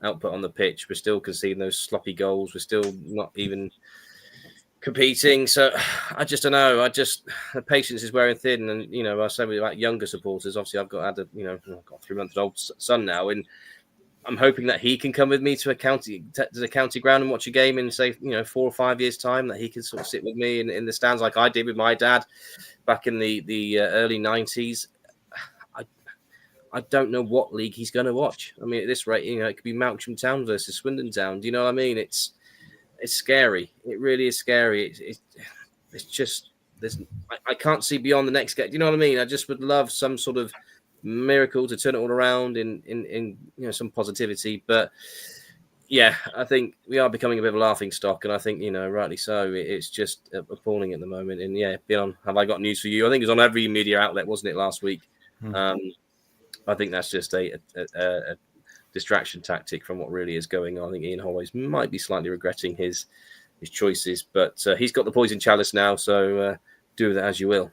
output on the pitch. We're still conceding those sloppy goals. We're still not even competing. So I just don't know. The patience is wearing thin. And, I say about younger supporters, obviously I've got a 3-month-old son now, and I'm hoping that he can come with me to the county ground and watch a game in, say, 4 or 5 years' time, that he can sort of sit with me in the stands like I did with my dad back in the early 90s. I don't know what league he's going to watch. I mean, at this rate, it could be Morecambe Town versus Swindon Town. Do you know what I mean? It's scary. It really is scary. It's just I can't see beyond the next game. Do you know what I mean? I just would love some sort of miracle to turn it all around in some positivity. But yeah, I think we are becoming a bit of a laughing stock, and I think rightly so. It's just appalling at the moment. And yeah, beyond Have I Got News for You? I think it was on every media outlet, wasn't it, last week? I think that's just a distraction tactic from what really is going on. I think Ian Holloway might be slightly regretting his choices, but he's got the poison chalice now, so do that as you will.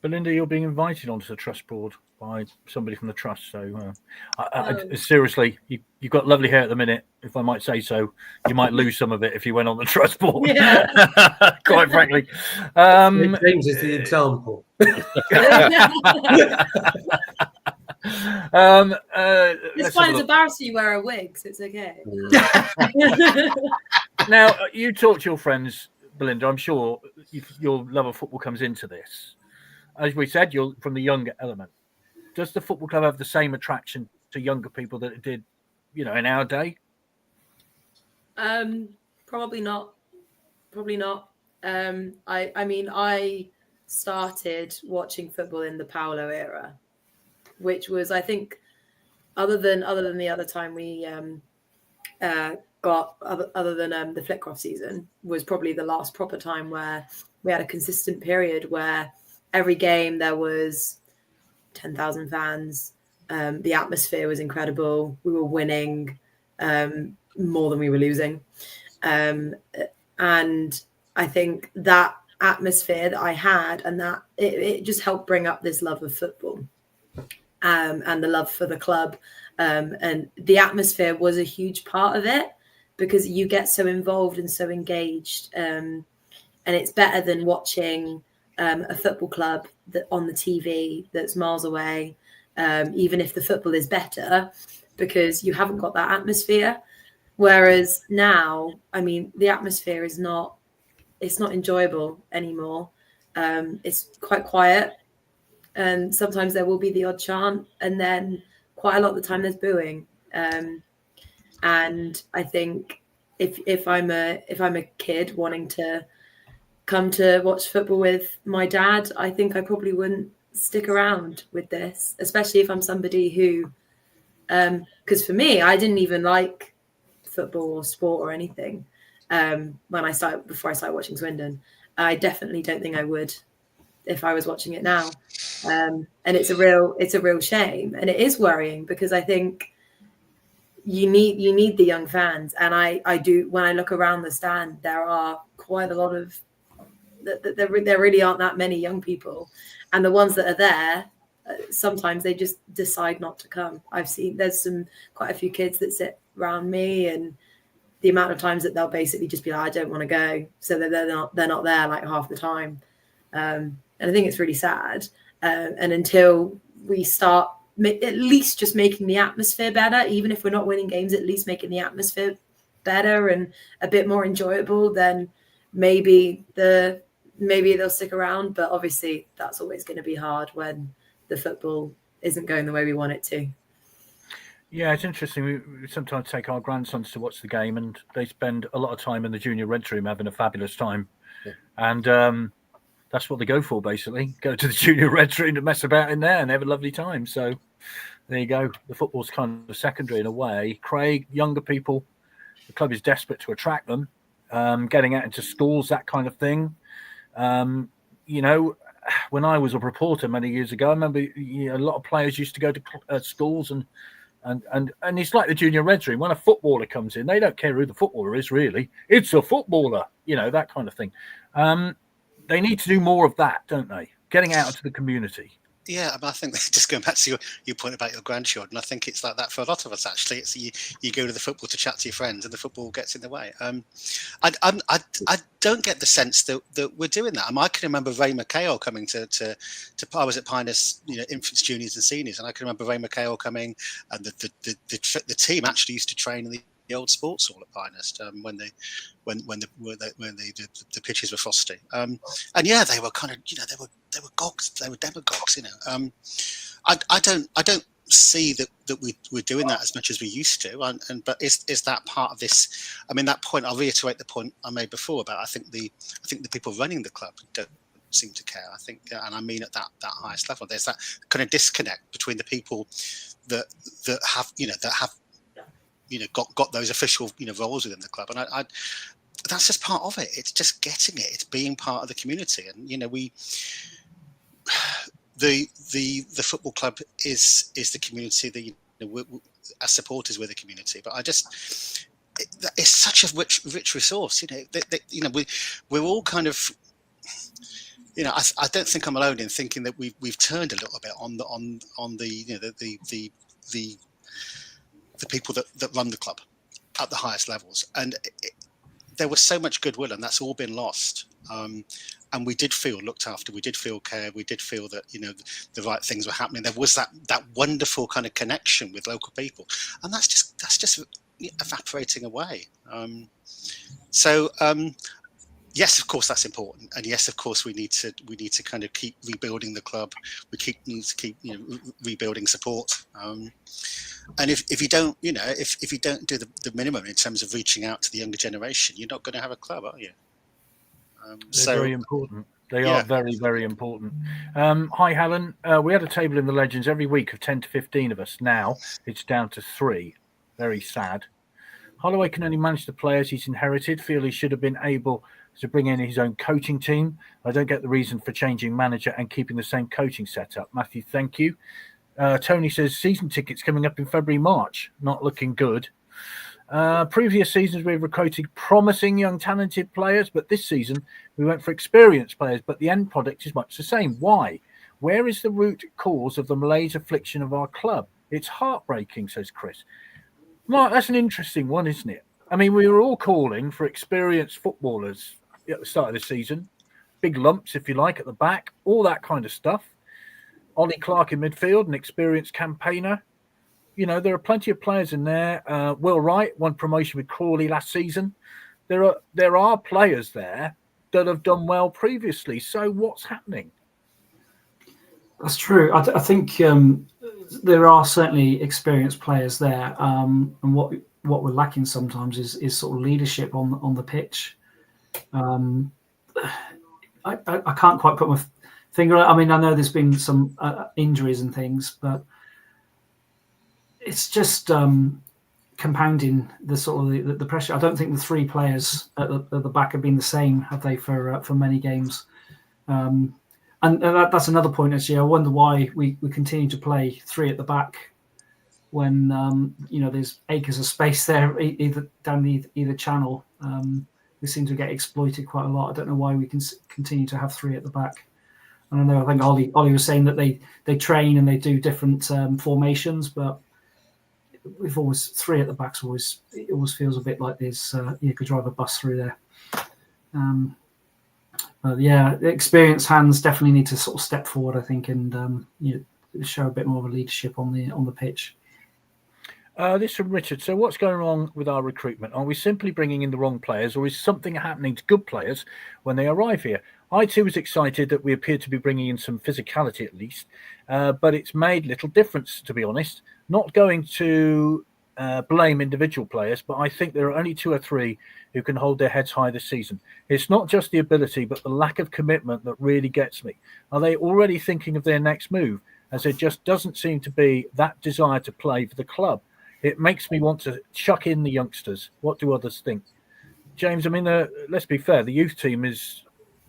Belinda, you're being invited onto the trust board by somebody from the trust. So seriously, you've got lovely hair at the minute, if I might say so. You might lose some of it if you went on the trust board. Yeah. Quite frankly. James is the example. It's fine. It's embarrassing you wear a wig, so it's okay. Now, you talk to your friends, Belinda. I'm sure your love of football comes into this. As we said, you're from the younger element. Does the football club have the same attraction to younger people that it did, in our day? Probably not. I mean, I started watching football in the Paolo era, which was, I think, other than the other time we got, other than the Flitcroft season, was probably the last proper time where we had a consistent period where every game there was 10,000 fans. The atmosphere was incredible. We were winning more than we were losing. And I think that atmosphere that I had, and that it just helped bring up this love of football and the love for the club. And the atmosphere was a huge part of it, because you get so involved and so engaged. And it's better than watching a football club that on the TV that's miles away, even if the football is better, because you haven't got that atmosphere. Whereas now, I mean, the atmosphere is not enjoyable anymore. It's quite quiet. And sometimes there will be the odd chant, and then quite a lot of the time there's booing. And I think if I'm a kid wanting to come to watch football with my dad, I think I probably wouldn't stick around with this, especially if I'm somebody who, because for me, I didn't even like football or sport or anything before I started watching Swindon. I definitely don't think I would if I was watching it now. And it's a real shame, and it is worrying, because I think you need the young fans. And I do, when I look around the stand, there are quite a lot of, there really aren't that many young people, and the ones that are there, sometimes they just decide not to come. I've seen there's quite a few kids that sit around me, and the amount of times that they'll basically just be like, I don't want to go, so they're not there like half the time. And I think it's really sad. And until we start at least just making the atmosphere better, even if we're not winning games, at least making the atmosphere better and a bit more enjoyable, then maybe they'll stick around. But obviously that's always going to be hard when the football isn't going the way we want it to. Yeah, it's interesting. We sometimes take our grandsons to watch the game, and they spend a lot of time in the junior red room having a fabulous time. Yeah. And that's what they go for, basically. Go to the junior red room to mess about in there and have a lovely time. So there you go. The football's kind of secondary in a way. Craig, younger people, the club is desperate to attract them, getting out into schools, that kind of thing. You know, when I was a reporter many years ago, I remember a lot of players used to go to schools and it's like the junior reds room. When a footballer comes in, they don't care who the footballer is, really. It's a footballer, that kind of thing. They need to do more of that, don't they? Getting out into the community. Yeah, I think just going back to your point about your grandchildren, I think it's like that for a lot of us. Actually, it's you go to the football to chat to your friends, and the football gets in the way. I don't get the sense that we're doing that. I can remember Ray McHale coming to I was at Pinus, infants, juniors, and seniors, and I can remember Ray McHale coming, and the team actually used to train in the old sports hall at Pinus when the pitches were frosty. And yeah, they were kind of they were gogs, they were demagogues. I don't see that we're doing that as much as we used to. But is that part of this? I mean, that point. I'll reiterate the point I made before about I think the people running the club don't seem to care. I think, and I mean at that highest level, there's that kind of disconnect between the people that have got those official roles within the club, and I that's just part of it. It's just getting it. It's being part of the community, and the football club is the community that as supporters we're the community. But it's such a rich resource. We're all kind of. I don't think I'm alone in thinking that we've turned a little bit on the people that run the club at the highest levels, and there was so much goodwill, and that's all been lost. And we did feel looked after. We did feel cared. We did feel that the right things were happening. There was that wonderful kind of connection with local people, and that's just evaporating away. Yes, of course that's important, and yes, of course we need to kind of keep rebuilding the club. We need to keep rebuilding support. And if you don't, if you don't do the minimum in terms of reaching out to the younger generation, you're not going to have a club, are you? They're very important. They are very, very important. Hi, Helen. We had a table in the Legends every week of 10 to 15 of us. Now it's down to 3. Very sad. Holloway can only manage the players he's inherited. Feel he should have been able to bring in his own coaching team. I don't get the reason for changing manager and keeping the same coaching setup. Matthew, thank you. Tony says season tickets coming up in February, March. Not looking good. Previous seasons we've recruited promising young talented players, but this season we went for experienced players, but the end product is much the same. Why? Where is the root cause of the malaise affliction of our club? It's heartbreaking, says Chris. Mark, that's an interesting one, isn't it? I mean, we were all calling for experienced footballers at the start of the season, big lumps, if you like, at the back, all that kind of stuff. Ollie Clark in midfield, an experienced campaigner. You know, there are plenty of players in there. Will Wright won promotion with Crawley last season. There are players there that have done well previously. So what's happening? That's true. I think there are certainly experienced players there, and what we're lacking sometimes is sort of leadership on the pitch. I can't quite put my finger on it. I mean, I know there's been some injuries and things, but it's just compounding the sort of the pressure. I don't think the three players at the back have been the same, have they, for many games? And that's another point, actually. I wonder why we continue to play three at the back when there's acres of space there, either down either channel. We seem to get exploited quite a lot. I don't know why we can continue to have three at the back. And I think Ollie was saying that they train and they do different formations, but we've always three at the backs. It always feels a bit like there's you could drive a bus through there. But yeah, the experienced hands definitely need to sort of step forward, I think, and show a bit more of a leadership on the pitch. This from Richard. So what's going wrong with our recruitment? Are we simply bringing in the wrong players, or is something happening to good players when they arrive here? I too was excited that we appeared to be bringing in some physicality at least, but it's made little difference, to be honest. Not going to blame individual players, but I think there are only two or three who can hold their heads high this season. It's not just the ability, but the lack of commitment that really gets me. Are they already thinking of their next move, as there just doesn't seem to be that desire to play for the club? It makes me want to chuck in the youngsters. What do others think? James, I mean, let's be fair, the youth team is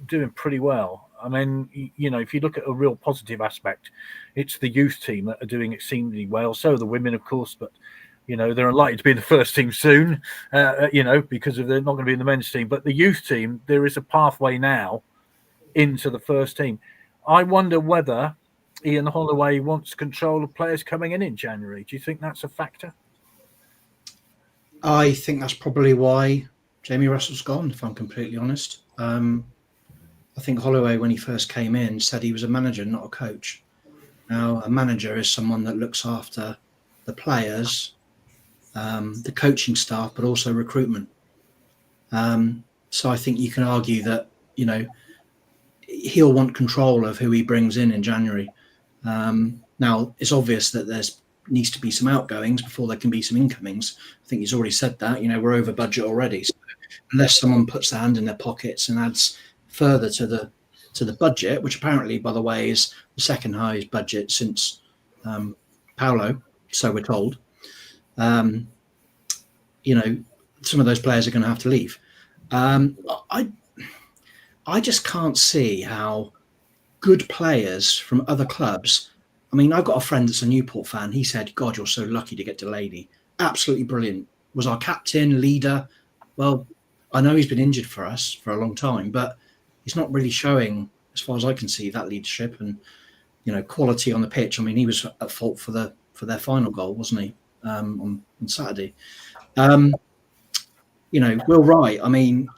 doing pretty well. I mean, if you look at a real positive aspect, it's the youth team that are doing exceedingly well. So are the women, of course, but they're unlikely to be in the first team soon, because they're not going to be in the men's team. But the youth team, there is a pathway now into the first team. I wonder whether Ian Holloway wants control of players coming in January. Do you think that's a factor? I think that's probably why Jamie Russell's gone, if I'm completely honest. I think Holloway, when he first came in, said he was a manager, not a coach. Now, a manager is someone that looks after the players, the coaching staff, but also recruitment. So I think you can argue that, he'll want control of who he brings in January. Now, it's obvious that there's needs to be some outgoings before there can be some incomings. I think he's already said that. We're over budget already. So unless someone puts their hand in their pockets and adds further to the budget, which apparently, by the way, is the second highest budget since Paolo, so we're told. Some of those players are going to have to leave. I just can't see how good players from other clubs. I mean, I've got a friend that's a Newport fan. He said, God, you're so lucky to get Delaney. Absolutely brilliant. Was our captain, leader. Well, I know he's been injured for us for a long time, but he's not really showing, as far as I can see, that leadership and, quality on the pitch. I mean, he was at fault for their final goal, wasn't he, on Saturday? Will Wright, I mean,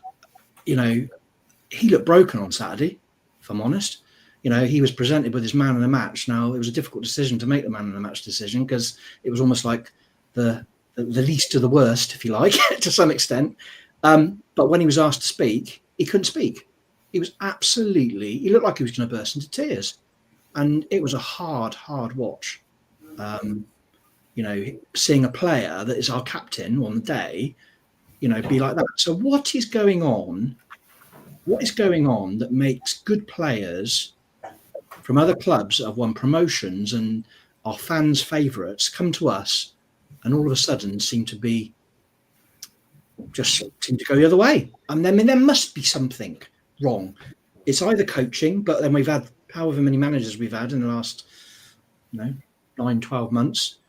he looked broken on Saturday, if I'm honest. He was presented with his man of the match. Now, it was a difficult decision to make the man of the match decision because it was almost like the least of the worst, if you like, to some extent. But when he was asked to speak, he couldn't speak. He looked like he was going to burst into tears. And it was a hard watch. Seeing a player that is our captain on the day, be like that. So what is going on? What is going on that makes good players from other clubs that have won promotions and are fans' favourites come to us and all of a sudden seem to be just seem to go the other way. And then there must be something wrong. It's either coaching, but then we've had however many managers we've had in the last 9, 12 months.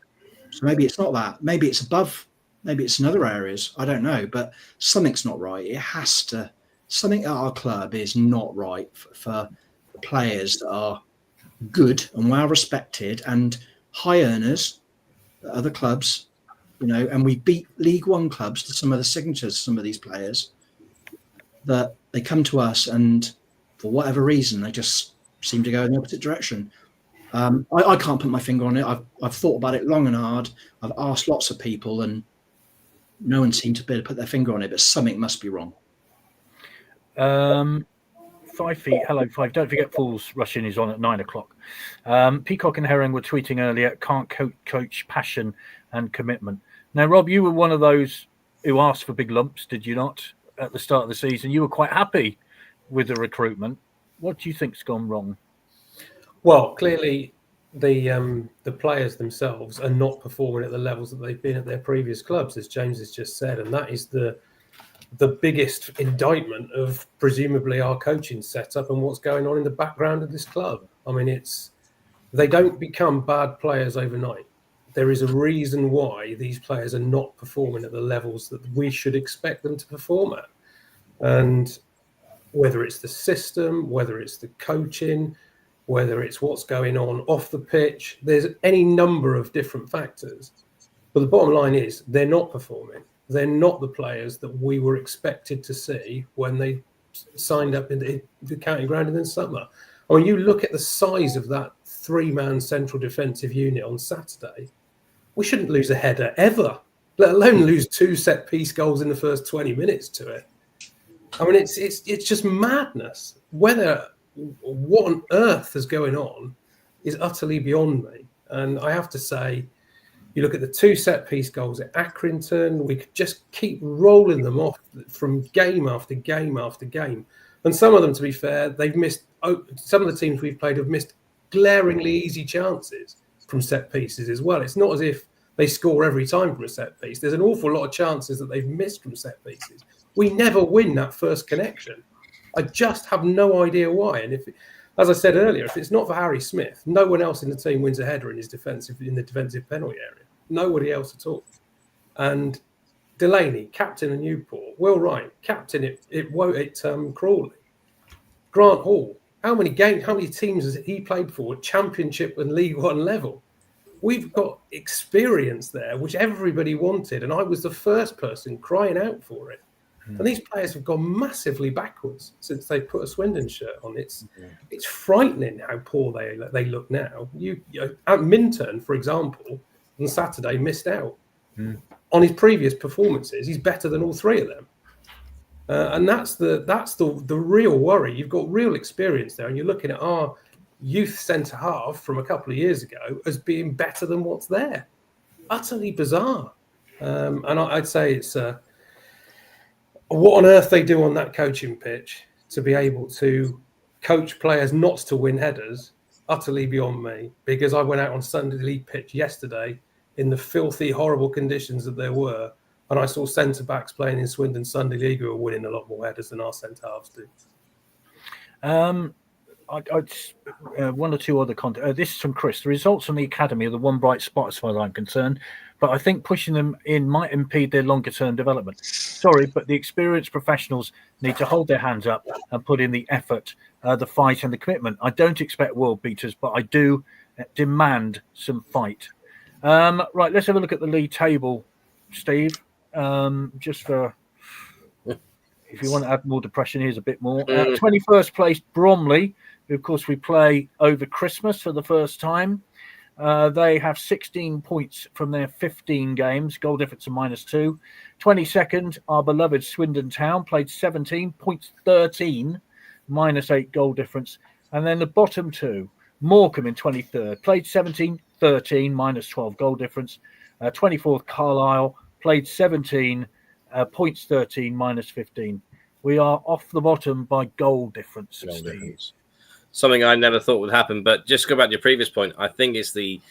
So maybe it's not that. Maybe it's above. Maybe it's in other areas. I don't know. But something's not right. It has to. Something at our club is not right for players that are good and well respected and high earners at other clubs, and we beat League One clubs to some of the signatures, some of these players, that they come to us and for whatever reason, they just seem to go in the opposite direction. I can't put my finger on it. I've thought about it long and hard. I've asked lots of people and no one seemed to be able to put their finger on it, but something must be wrong. 5 feet. Hello, 5. Don't forget Fools Rushing is on at 9 o'clock. Peacock and Herring were tweeting earlier, can't coach passion and commitment. Now, Rob, you were one of those who asked for big lumps, did you not, at the start of the season? You were quite happy with the recruitment. What do you think's gone wrong? Well, clearly the players themselves are not performing at the levels that they've been at their previous clubs, as James has just said, and that is the biggest indictment of presumably our coaching setup and what's going on in the background of this club. I mean, they don't become bad players overnight. There is a reason why these players are not performing at the levels that we should expect them to perform at. And whether it's the system, whether it's the coaching, whether it's what's going on off the pitch, there's any number of different factors. But the bottom line is they're not performing. They're not the players that we were expected to see when they signed up in the county ground in the summer. I mean, you look at the size of that 3-man central defensive unit on Saturday, we shouldn't lose a header ever, let alone lose 2 set-piece goals in the first 20 minutes to it. I mean, it's just madness. What on earth is going on is utterly beyond me. And I have to say, you look at the 2 set-piece goals at Accrington, we could just keep rolling them off from game after game after game. And some of them, to be fair, they've missed. Some of the teams we've played have missed glaringly easy chances from set pieces as well. It's not as if they score every time from a set piece. There's an awful lot of chances that they've missed from set pieces. We never win that first connection. I just have no idea why. And as I said earlier, if it's not for Harry Smith, no one else in the team wins a header in the defensive penalty area. Nobody else at all. And Delaney, captain of Newport. Will Wright, captain at Crawley. Grant Hall. How many teams has he played for at Championship and League One level? We've got experience there, which everybody wanted, and I was the first person crying out for it. And these players have gone massively backwards since they put a Swindon shirt on. It's frightening how poor they look now. At Minturn, for example, on Saturday missed out on his previous performances. He's better than all 3 of them, and that's the real worry. You've got real experience there, and you're looking at our youth centre half from a couple of years ago as being better than what's there. Utterly bizarre, and I'd say it's. What on earth they do on that coaching pitch to be able to coach players not to win headers, utterly beyond me. Because I went out on Sunday League pitch yesterday in the filthy, horrible conditions that there were, and I saw centre-backs playing in Swindon Sunday League who are winning a lot more headers than our centre-halves do. One or two other content. This is from Chris. The results from the academy are the one bright spot as far as I'm concerned, but I think pushing them in might impede their longer-term development. Sorry, but the experienced professionals need to hold their hands up and put in the effort, the fight and the commitment. I don't expect world beaters, but I do demand some fight. Right, let's have a look at the league table, Steve. Just for... If you want to add more depression, here's a bit more. 21st place, Bromley, who, of course, we play over Christmas for the first time. They have 16 points from their 15 games, goal difference of -2. 22nd, our beloved Swindon Town, played 17 points, 13, -8 goal difference. And then the bottom 2, Morecambe in 23rd, played 17, 13, -12 goal difference. 24th, Carlisle, played 17, points 13, -15. We are off the bottom by goal difference. Something I never thought would happen, but just go back to your previous point. I think it's the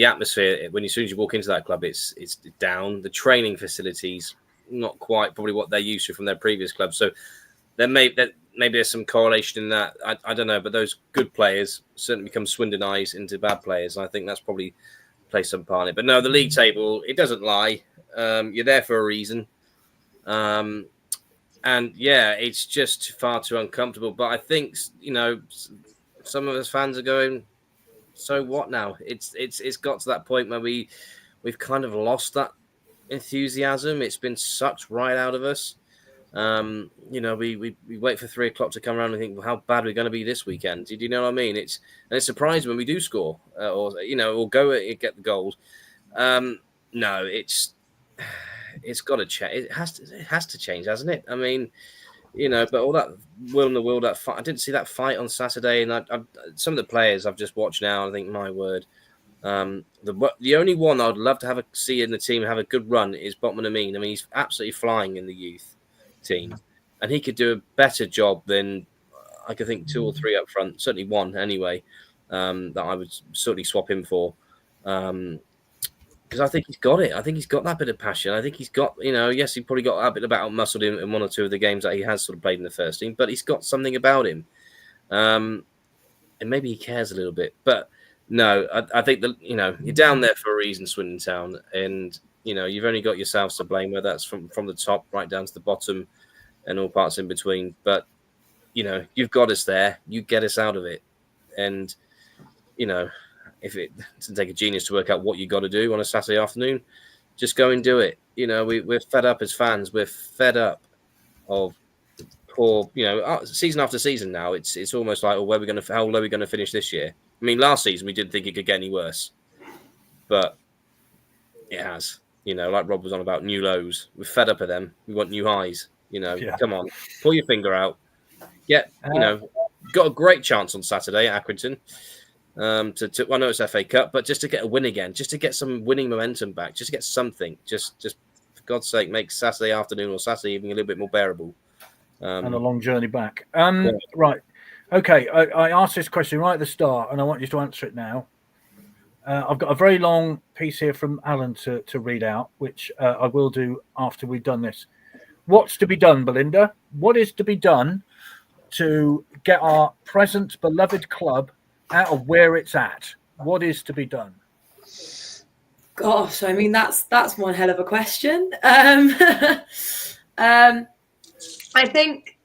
atmosphere when as soon as you walk into that club, it's down. The training facilities not quite probably what they're used to from their previous club. So maybe there's some correlation in that. I don't know, but those good players certainly become Swindonized into bad players. And I think that's probably plays some part in it. But no, the league table, it doesn't lie. You're there for a reason. And yeah, it's just far too uncomfortable. But I think, you know, some of us fans are going, so what now? It's got to that point where we've kind of lost that enthusiasm. It's been sucked right out of us. You know, we wait for 3 o'clock to come around and think, well, how bad are we going to be this weekend? Do you know what I mean? It's surprising when we do score, or you know, or go and get the goals. No, it's got to change. It has to change, hasn't it? I mean, you know, but all that will in the world, that fight. I didn't see that fight on Saturday, and some of the players I've just watched now. I think, my word, the only one I'd love to see in the team have a good run is Botman Amin. I mean, he's absolutely flying in the youth team, and he could do a better job than I could think 2 or 3 up front. Certainly 1 anyway. That I would certainly swap him for. Because I think he's got it. I think he's got that bit of passion. I think he's got, you know, yes, he probably got a bit about muscled in 1 or 2 of the games that he has sort of played in the first team, but he's got something about him. And maybe he cares a little bit. But no, I think that, you know, you're down there for a reason, Swindon Town. And, you know, you've only got yourselves to blame, whether that's from the top right down to the bottom and all parts in between. But, you know, you've got us there. You get us out of it. And, you know, if it doesn't take a genius to work out what you got to do on a Saturday afternoon, just go and do it. You know, we're fed up as fans. We're fed up of poor, you know, season after season now. It's almost like, oh, how low are we going to finish this year? I mean, last season we didn't think it could get any worse, but it has. You know, like Rob was on about new lows. We're fed up of them. We want new highs. You know, Come on, pull your finger out. You know, got a great chance on Saturday at Accrington. I know it's FA Cup, but just to get a win again, just to get some winning momentum back, just to get something, just for God's sake, make Saturday afternoon or Saturday evening a little bit more bearable. And a long journey back. Right. Okay. I asked this question right at the start, and I want you to answer it now. I've got a very long piece here from Alan to read out, which I will do after we've done this. What's to be done, Belinda? What is to be done to get our present beloved club out of where it's at? What is to be done? Gosh, I mean, that's one hell of a question. I think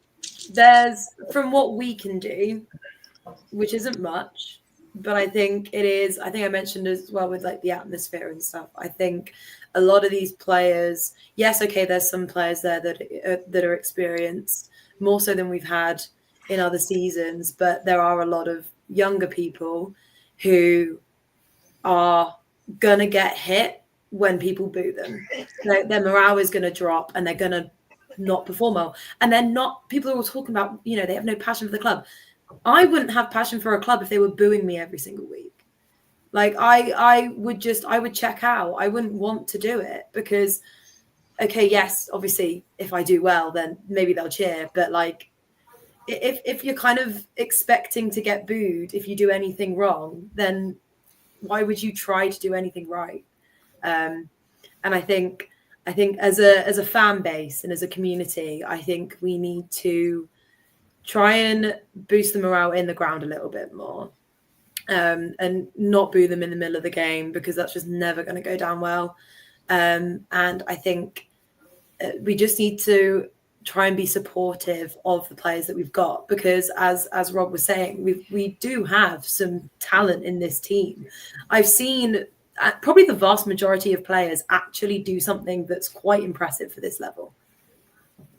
there's, from what we can do, which isn't much, but I think it is, I think I mentioned as well with like the atmosphere and stuff. I think a lot of these players, yes, okay, there's some players there that are experienced, more so than we've had in other seasons, but there are a lot of younger people who are going to get hit when people boo them. Their morale is going to drop and they're going to not perform well. And they're not, people are all talking about, you know, they have no passion for the club. I wouldn't have passion for a club if they were booing me every single week. Like I would check out. I wouldn't want to do it because, okay, yes, obviously if I do well, then maybe they'll cheer. But like, if you're kind of expecting to get booed if you do anything wrong, then why would you try to do anything right? And I think as a fan base and as a community, I think we need to try and boost the morale in the ground a little bit more, and not boo them in the middle of the game, because that's just never going to go down well. And I think we just need to try and be supportive of the players that we've got, because as Rob was saying, we do have some talent in this team. I've seen probably the vast majority of players actually do something that's quite impressive for this level.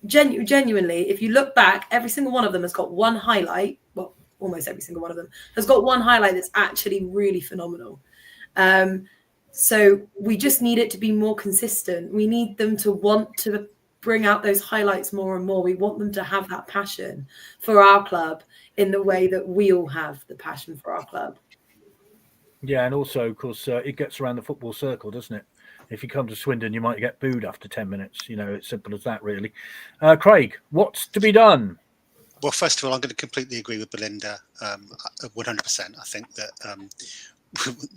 Genuinely, if you look back, every single one of them has got one highlight. Well, almost every single one of them has got one highlight that's actually really phenomenal. So we just need it to be more consistent. We need them to want to bring out those highlights more and more. We want them to have that passion for our club in the way that we all have the passion for our club. Yeah, and also, of course, it gets around the football circle, doesn't it? If you come to Swindon, you might get booed after 10 minutes. You know, it's simple as that, really. Craig, what's to be done? Well, first of all, I'm going to completely agree with Belinda, 100%. I think that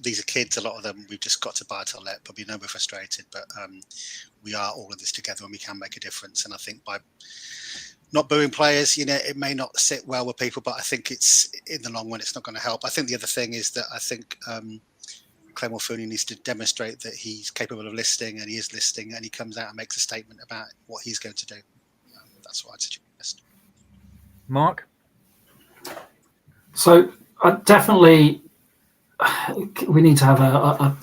these are kids, a lot of them, we've just got to buy till let, but we know we're frustrated, but we are all in this together and we can make a difference. And I think by not booing players, it may not sit well with people, but I think it's in the long run, it's not going to help. I think the other thing is that I think Clem Mulfooney needs to demonstrate that he's capable of listening, and he is listening, and he comes out and makes a statement about what he's going to do. That's what I'd suggest. Mark? So definitely we need to have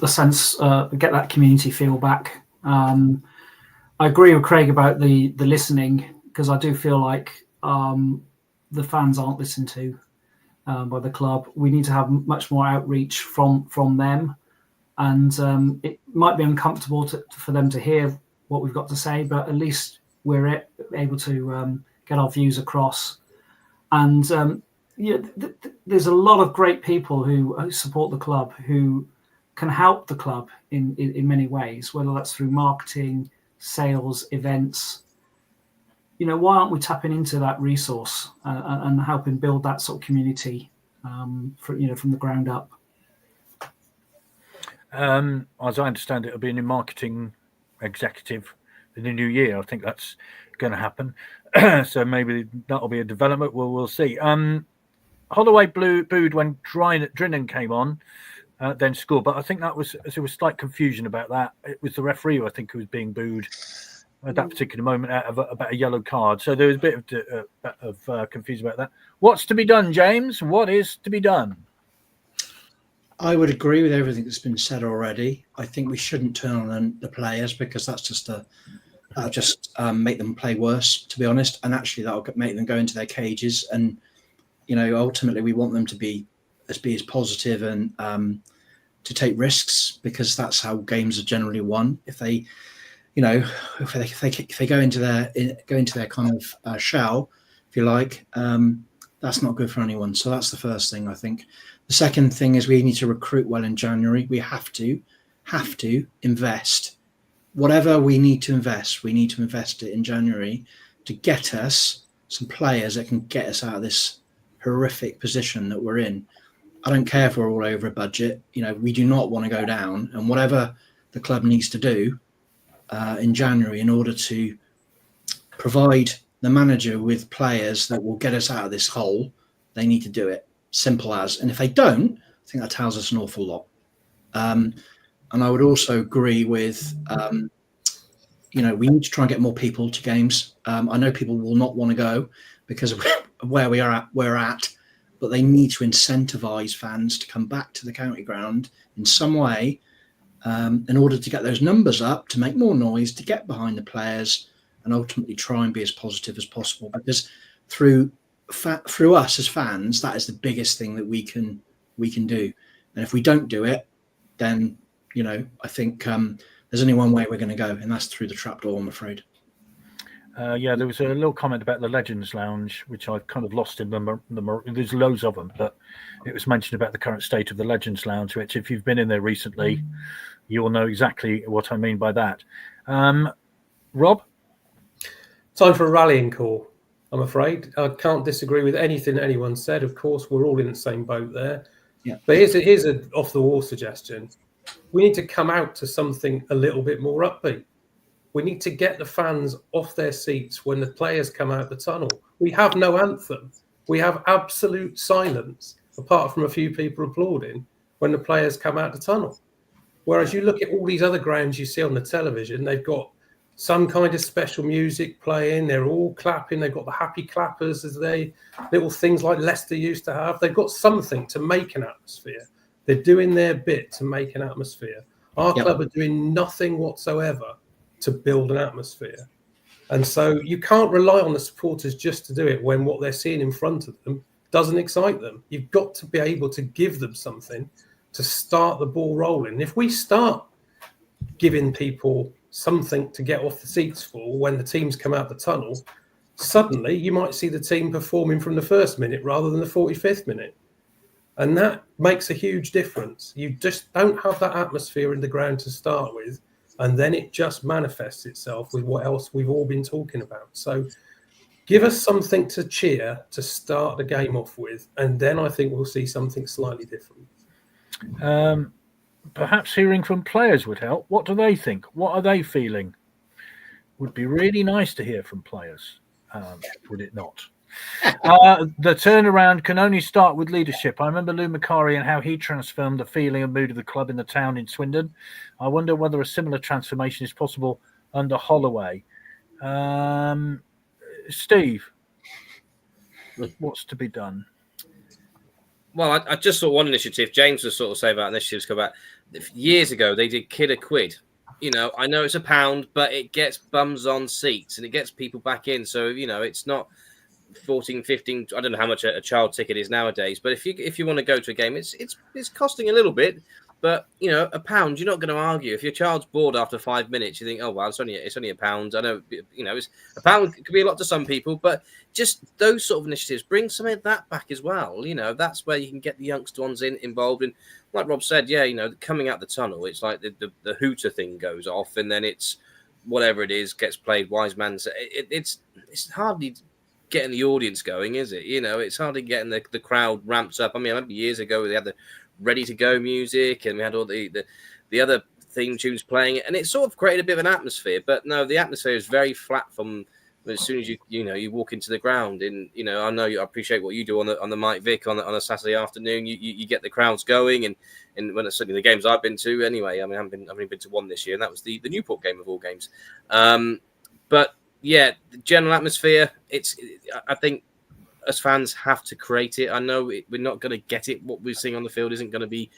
a sense, get that community feel back. I agree with Craig about the listening, because I do feel like the fans aren't listened to by the club. We need to have much more outreach from them, and it might be uncomfortable for them to hear what we've got to say, but at least we're able to get our views across. And there's a lot of great people who support the club, who can help the club in many ways, whether that's through marketing, sales, events. Why aren't we tapping into that resource and helping build that sort of community from the ground up? As I understand it, it'll be a new marketing executive in the new year. I think that's going to happen. So maybe that'll be a development. We'll see. Holloway booed when Drinan came on, then scored. But I think there was slight confusion about that. It was the referee, I think, who was being booed at that particular moment about a yellow card. So there was a bit of confusion about that. What's to be done, James? What is to be done? I would agree with everything that's been said already. I think we shouldn't turn on the players, because that's just make them play worse, to be honest. And actually, that'll make them go into their cages. And ultimately, we want them to be as positive and to take risks, because that's how games are generally won. If they, if they go into their kind of shell, if you like, that's not good for anyone. So that's the first thing, I think. The second thing is we need to recruit well in January. We have to invest. Whatever we need to invest it in January to get us some players that can get us out of this horrific position that we're in. I don't care if we're all over a budget. We do not want to go down, and whatever the club needs to do in January in order to provide the manager with players that will get us out of this hole, they need to do it. Simple as. And if they don't, I think that tells us an awful lot. And I would also agree with, we need to try and get more people to games. I know people will not want to go because of where we're at, but they need to incentivise fans to come back to the county ground in some way in order to get those numbers up, to make more noise, to get behind the players, and ultimately try and be as positive as possible. Because through us as fans, that is the biggest thing that we can do. And if we don't do it, then I think there's only one way we're going to go, and that's through the trapdoor, I'm afraid. There was a little comment about the Legends Lounge, which I've kind of lost in there's loads of them, but it was mentioned about the current state of the Legends Lounge, which if you've been in there recently, you'll know exactly what I mean by that. Rob? Time for a rallying call, I'm afraid. I can't disagree with anything anyone said. Of course, we're all in the same boat there. Yeah. But here's an off-the-wall suggestion. We need to come out to something a little bit more upbeat. We need to get the fans off their seats when the players come out the tunnel. We have no anthem. We have absolute silence, apart from a few people applauding when the players come out the tunnel. Whereas you look at all these other grounds you see on the television, they've got some kind of special music playing. They're all clapping. They've got the happy clappers, little things like Leicester used to have. They've got something to make an atmosphere. They're doing their bit to make an atmosphere. Our club are doing nothing whatsoever to build an atmosphere. And so you can't rely on the supporters just to do it when what they're seeing in front of them doesn't excite them. You've got to be able to give them something to start the ball rolling. If we start giving people something to get off the seats for when the teams come out the tunnel, suddenly you might see the team performing from the first minute rather than the 45th minute. And that makes a huge difference. You just don't have that atmosphere in the ground to start with, and then it just manifests itself with what else we've all been talking about. So give us something to cheer to start the game off with, and then I think we'll see something slightly different. Perhaps hearing from players would help. What do they think? What are they feeling? Would be really nice to hear from players, would it not? The turnaround can only start with leadership. I remember Lou Macari and how he transformed the feeling and mood of the club in the town in Swindon. I wonder whether a similar transformation is possible under Holloway. Steve, what's to be done? Well, I just saw one initiative. James was sort of saying about initiatives come back. Years ago, they did Kid a Quid. You know, I know it's £1, but it gets bums on seats and it gets people back in. So, you know, it's not 14, 15. I don't know how much a child ticket is nowadays, but if you want to go to a game, it's costing a little bit. But you know, £1, you're not going to argue. If your child's bored after 5 minutes, you think, oh well, it's only £1. I know, you know, it's £1 could be a lot to some people, but just those sort of initiatives bring some of that back as well. You know, that's where you can get the youngster ones involved. And like Rob said, yeah, you know, coming out the tunnel, it's like the hooter thing goes off, and then it's whatever it is gets played. Wise man, it's hardly getting the audience going, is it? You know, it's hardly getting the crowd ramped up. I mean, I remember years ago they had the ready to go music and we had all the other theme tunes playing it, and it sort of created a bit of an atmosphere. But no, the atmosphere is very flat from as soon as you walk into the ground. And you know, I know I appreciate what you do on the Mike Vick on a Saturday afternoon. You get the crowds going, and when it's certainly the games I've been to anyway. I mean, I've only been to one this year, and that was the Newport game of all games. But yeah, the general atmosphere. I think as fans have to create it. I know we're not going to get it. What we're seeing on the field isn't going to be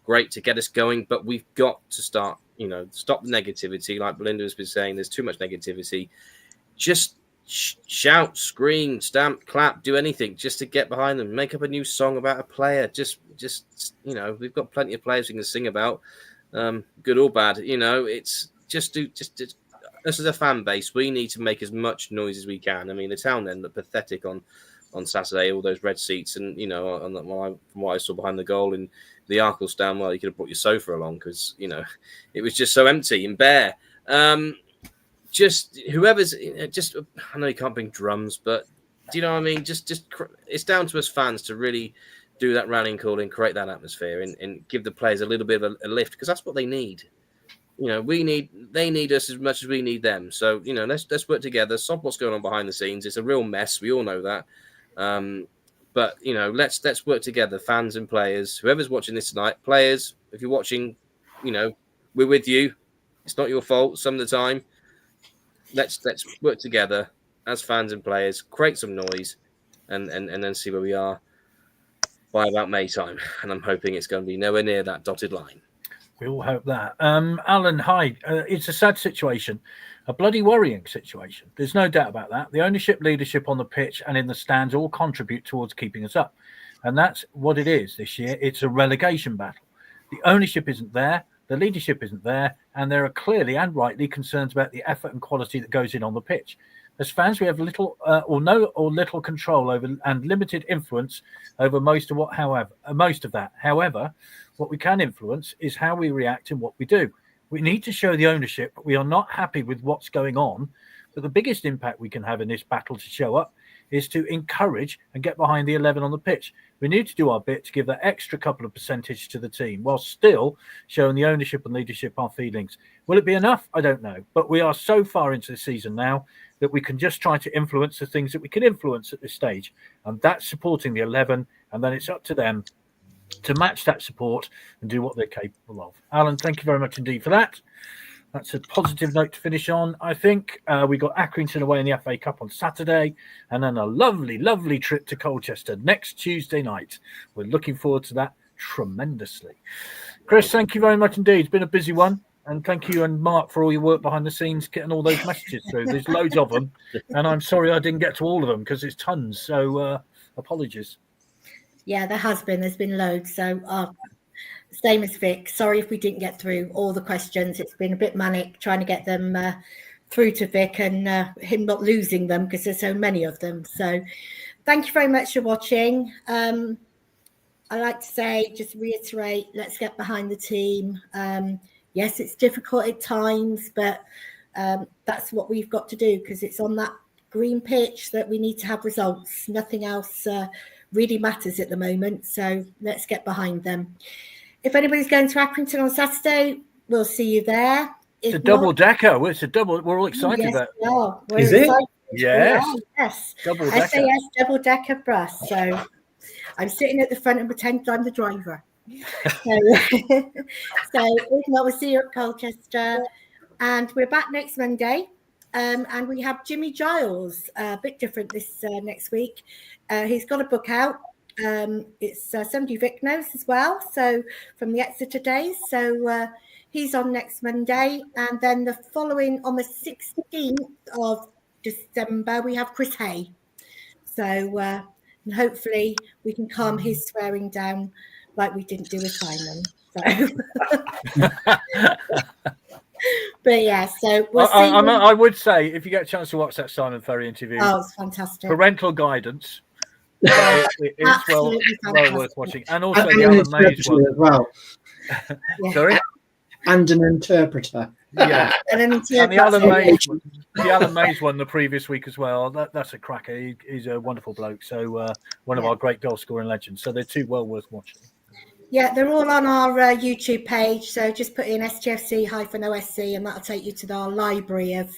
great to get us going, but we've got to start. You know, stop the negativity. Like Belinda has been saying, there's too much negativity. Just shout, scream, stamp, clap, do anything just to get behind them. Make up a new song about a player. Just you know, we've got plenty of players we can sing about, good or bad. You know, it's just us as a fan base, we need to make as much noise as we can. I mean, the town then looked pathetic on Saturday, all those red seats, and you know, from what I saw behind the goal in the Arkle stand, well, you could have brought your sofa along because you know it was just so empty and bare. Just whoever's just, I know you can't bring drums, but do you know what I mean? Just it's down to us fans to really do that rallying call and create that atmosphere and give the players a little bit of a lift, because that's what they need. You know, they need us as much as we need them. So, you know, let's work together, stop what's going on behind the scenes. It's a real mess. We all know that. But, you know, let's work together, fans and players. Whoever's watching this tonight, players, if you're watching, you know, we're with you. It's not your fault some of the time. Let's work together as fans and players, create some noise, and then see where we are by about May time. And I'm hoping it's going to be nowhere near that dotted line. We all hope that. Alan, hi. It's a sad situation, a bloody worrying situation. There's no doubt about that. The ownership, leadership on the pitch and in the stands all contribute towards keeping us up. And that's what it is this year. It's a relegation battle. The ownership isn't there. The leadership isn't there. And there are clearly and rightly concerns about the effort and quality that goes in on the pitch. As fans, we have little or no or little control over and limited influence over most of that. However, what we can influence is how we react and what we do. We need to show the ownership we are not happy with what's going on, but the biggest impact we can have in this battle to show up is to encourage and get behind the 11 on the pitch. We need to do our bit to give that extra couple of percentage to the team while still showing the ownership and leadership our feelings. Will it be enough? I don't know. But we are so far into the season now that we can just try to influence the things that we can influence at this stage. And that's supporting the 11. And then it's up to them to match that support and do what they're capable of. Alan, thank you very much indeed for that. That's a positive note to finish on. I think we got Accrington away in the FA Cup on Saturday, and then a lovely, lovely trip to Colchester next Tuesday night. We're looking forward to that tremendously. Chris, thank you very much indeed. It's been a busy one. And thank you and Mark for all your work behind the scenes, getting all those messages through. There's loads of them. And I'm sorry I didn't get to all of them because it's tons. So apologies. Yeah, there has been. There's been loads. So same as Vic. Sorry if we didn't get through all the questions. It's been a bit manic trying to get them through to Vic and him not losing them because there's so many of them. So thank you very much for watching. I like to say, just reiterate, let's get behind the team. Yes, it's difficult at times, but that's what we've got to do because it's on that green pitch that we need to have results. Nothing else really matters at the moment. So let's get behind them. if anybody's going to Accrington on Saturday, we'll see you there. It's a double decker. It's a double. We're all excited yes, about it. We are. We're Is it? excited. Yes. We are, yes. Double decker. SAS double decker bus. So I'm sitting at the front and pretend I'm the driver. So if not, we'll see you at Colchester. And we're back next Monday. And we have Jimmy Giles, a bit different this next week. He's got a book out. It's somebody Vic knows as well. So from the Exeter days. So he's on next Monday. And then the following, on the 16th of December, we have Chris Hay. So and hopefully we can calm his swearing down like we didn't do with Simon. So. But yeah, so we'll see. I would say if you get a chance to watch that Simon Ferry interview, it's fantastic. Parental guidance. It's well worth watching, and also the Alan Mays one as well. Yeah. Sorry, and an interpreter. Yeah, and the Alan Mays one the previous week as well. That's a cracker. He's a wonderful bloke. So one of our great goal scoring legends. So they're two well worth watching. Yeah, they're all on our YouTube page. So just put in STFC-OSC and that'll take you to our library of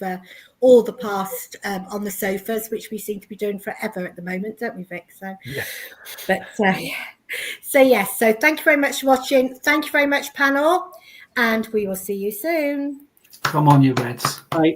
all the past on the sofas, which we seem to be doing forever at the moment, don't we, Vic? So, yeah. But yes. So thank you very much for watching. Thank you very much, panel. And we will see you soon. Come on, you Reds. Bye.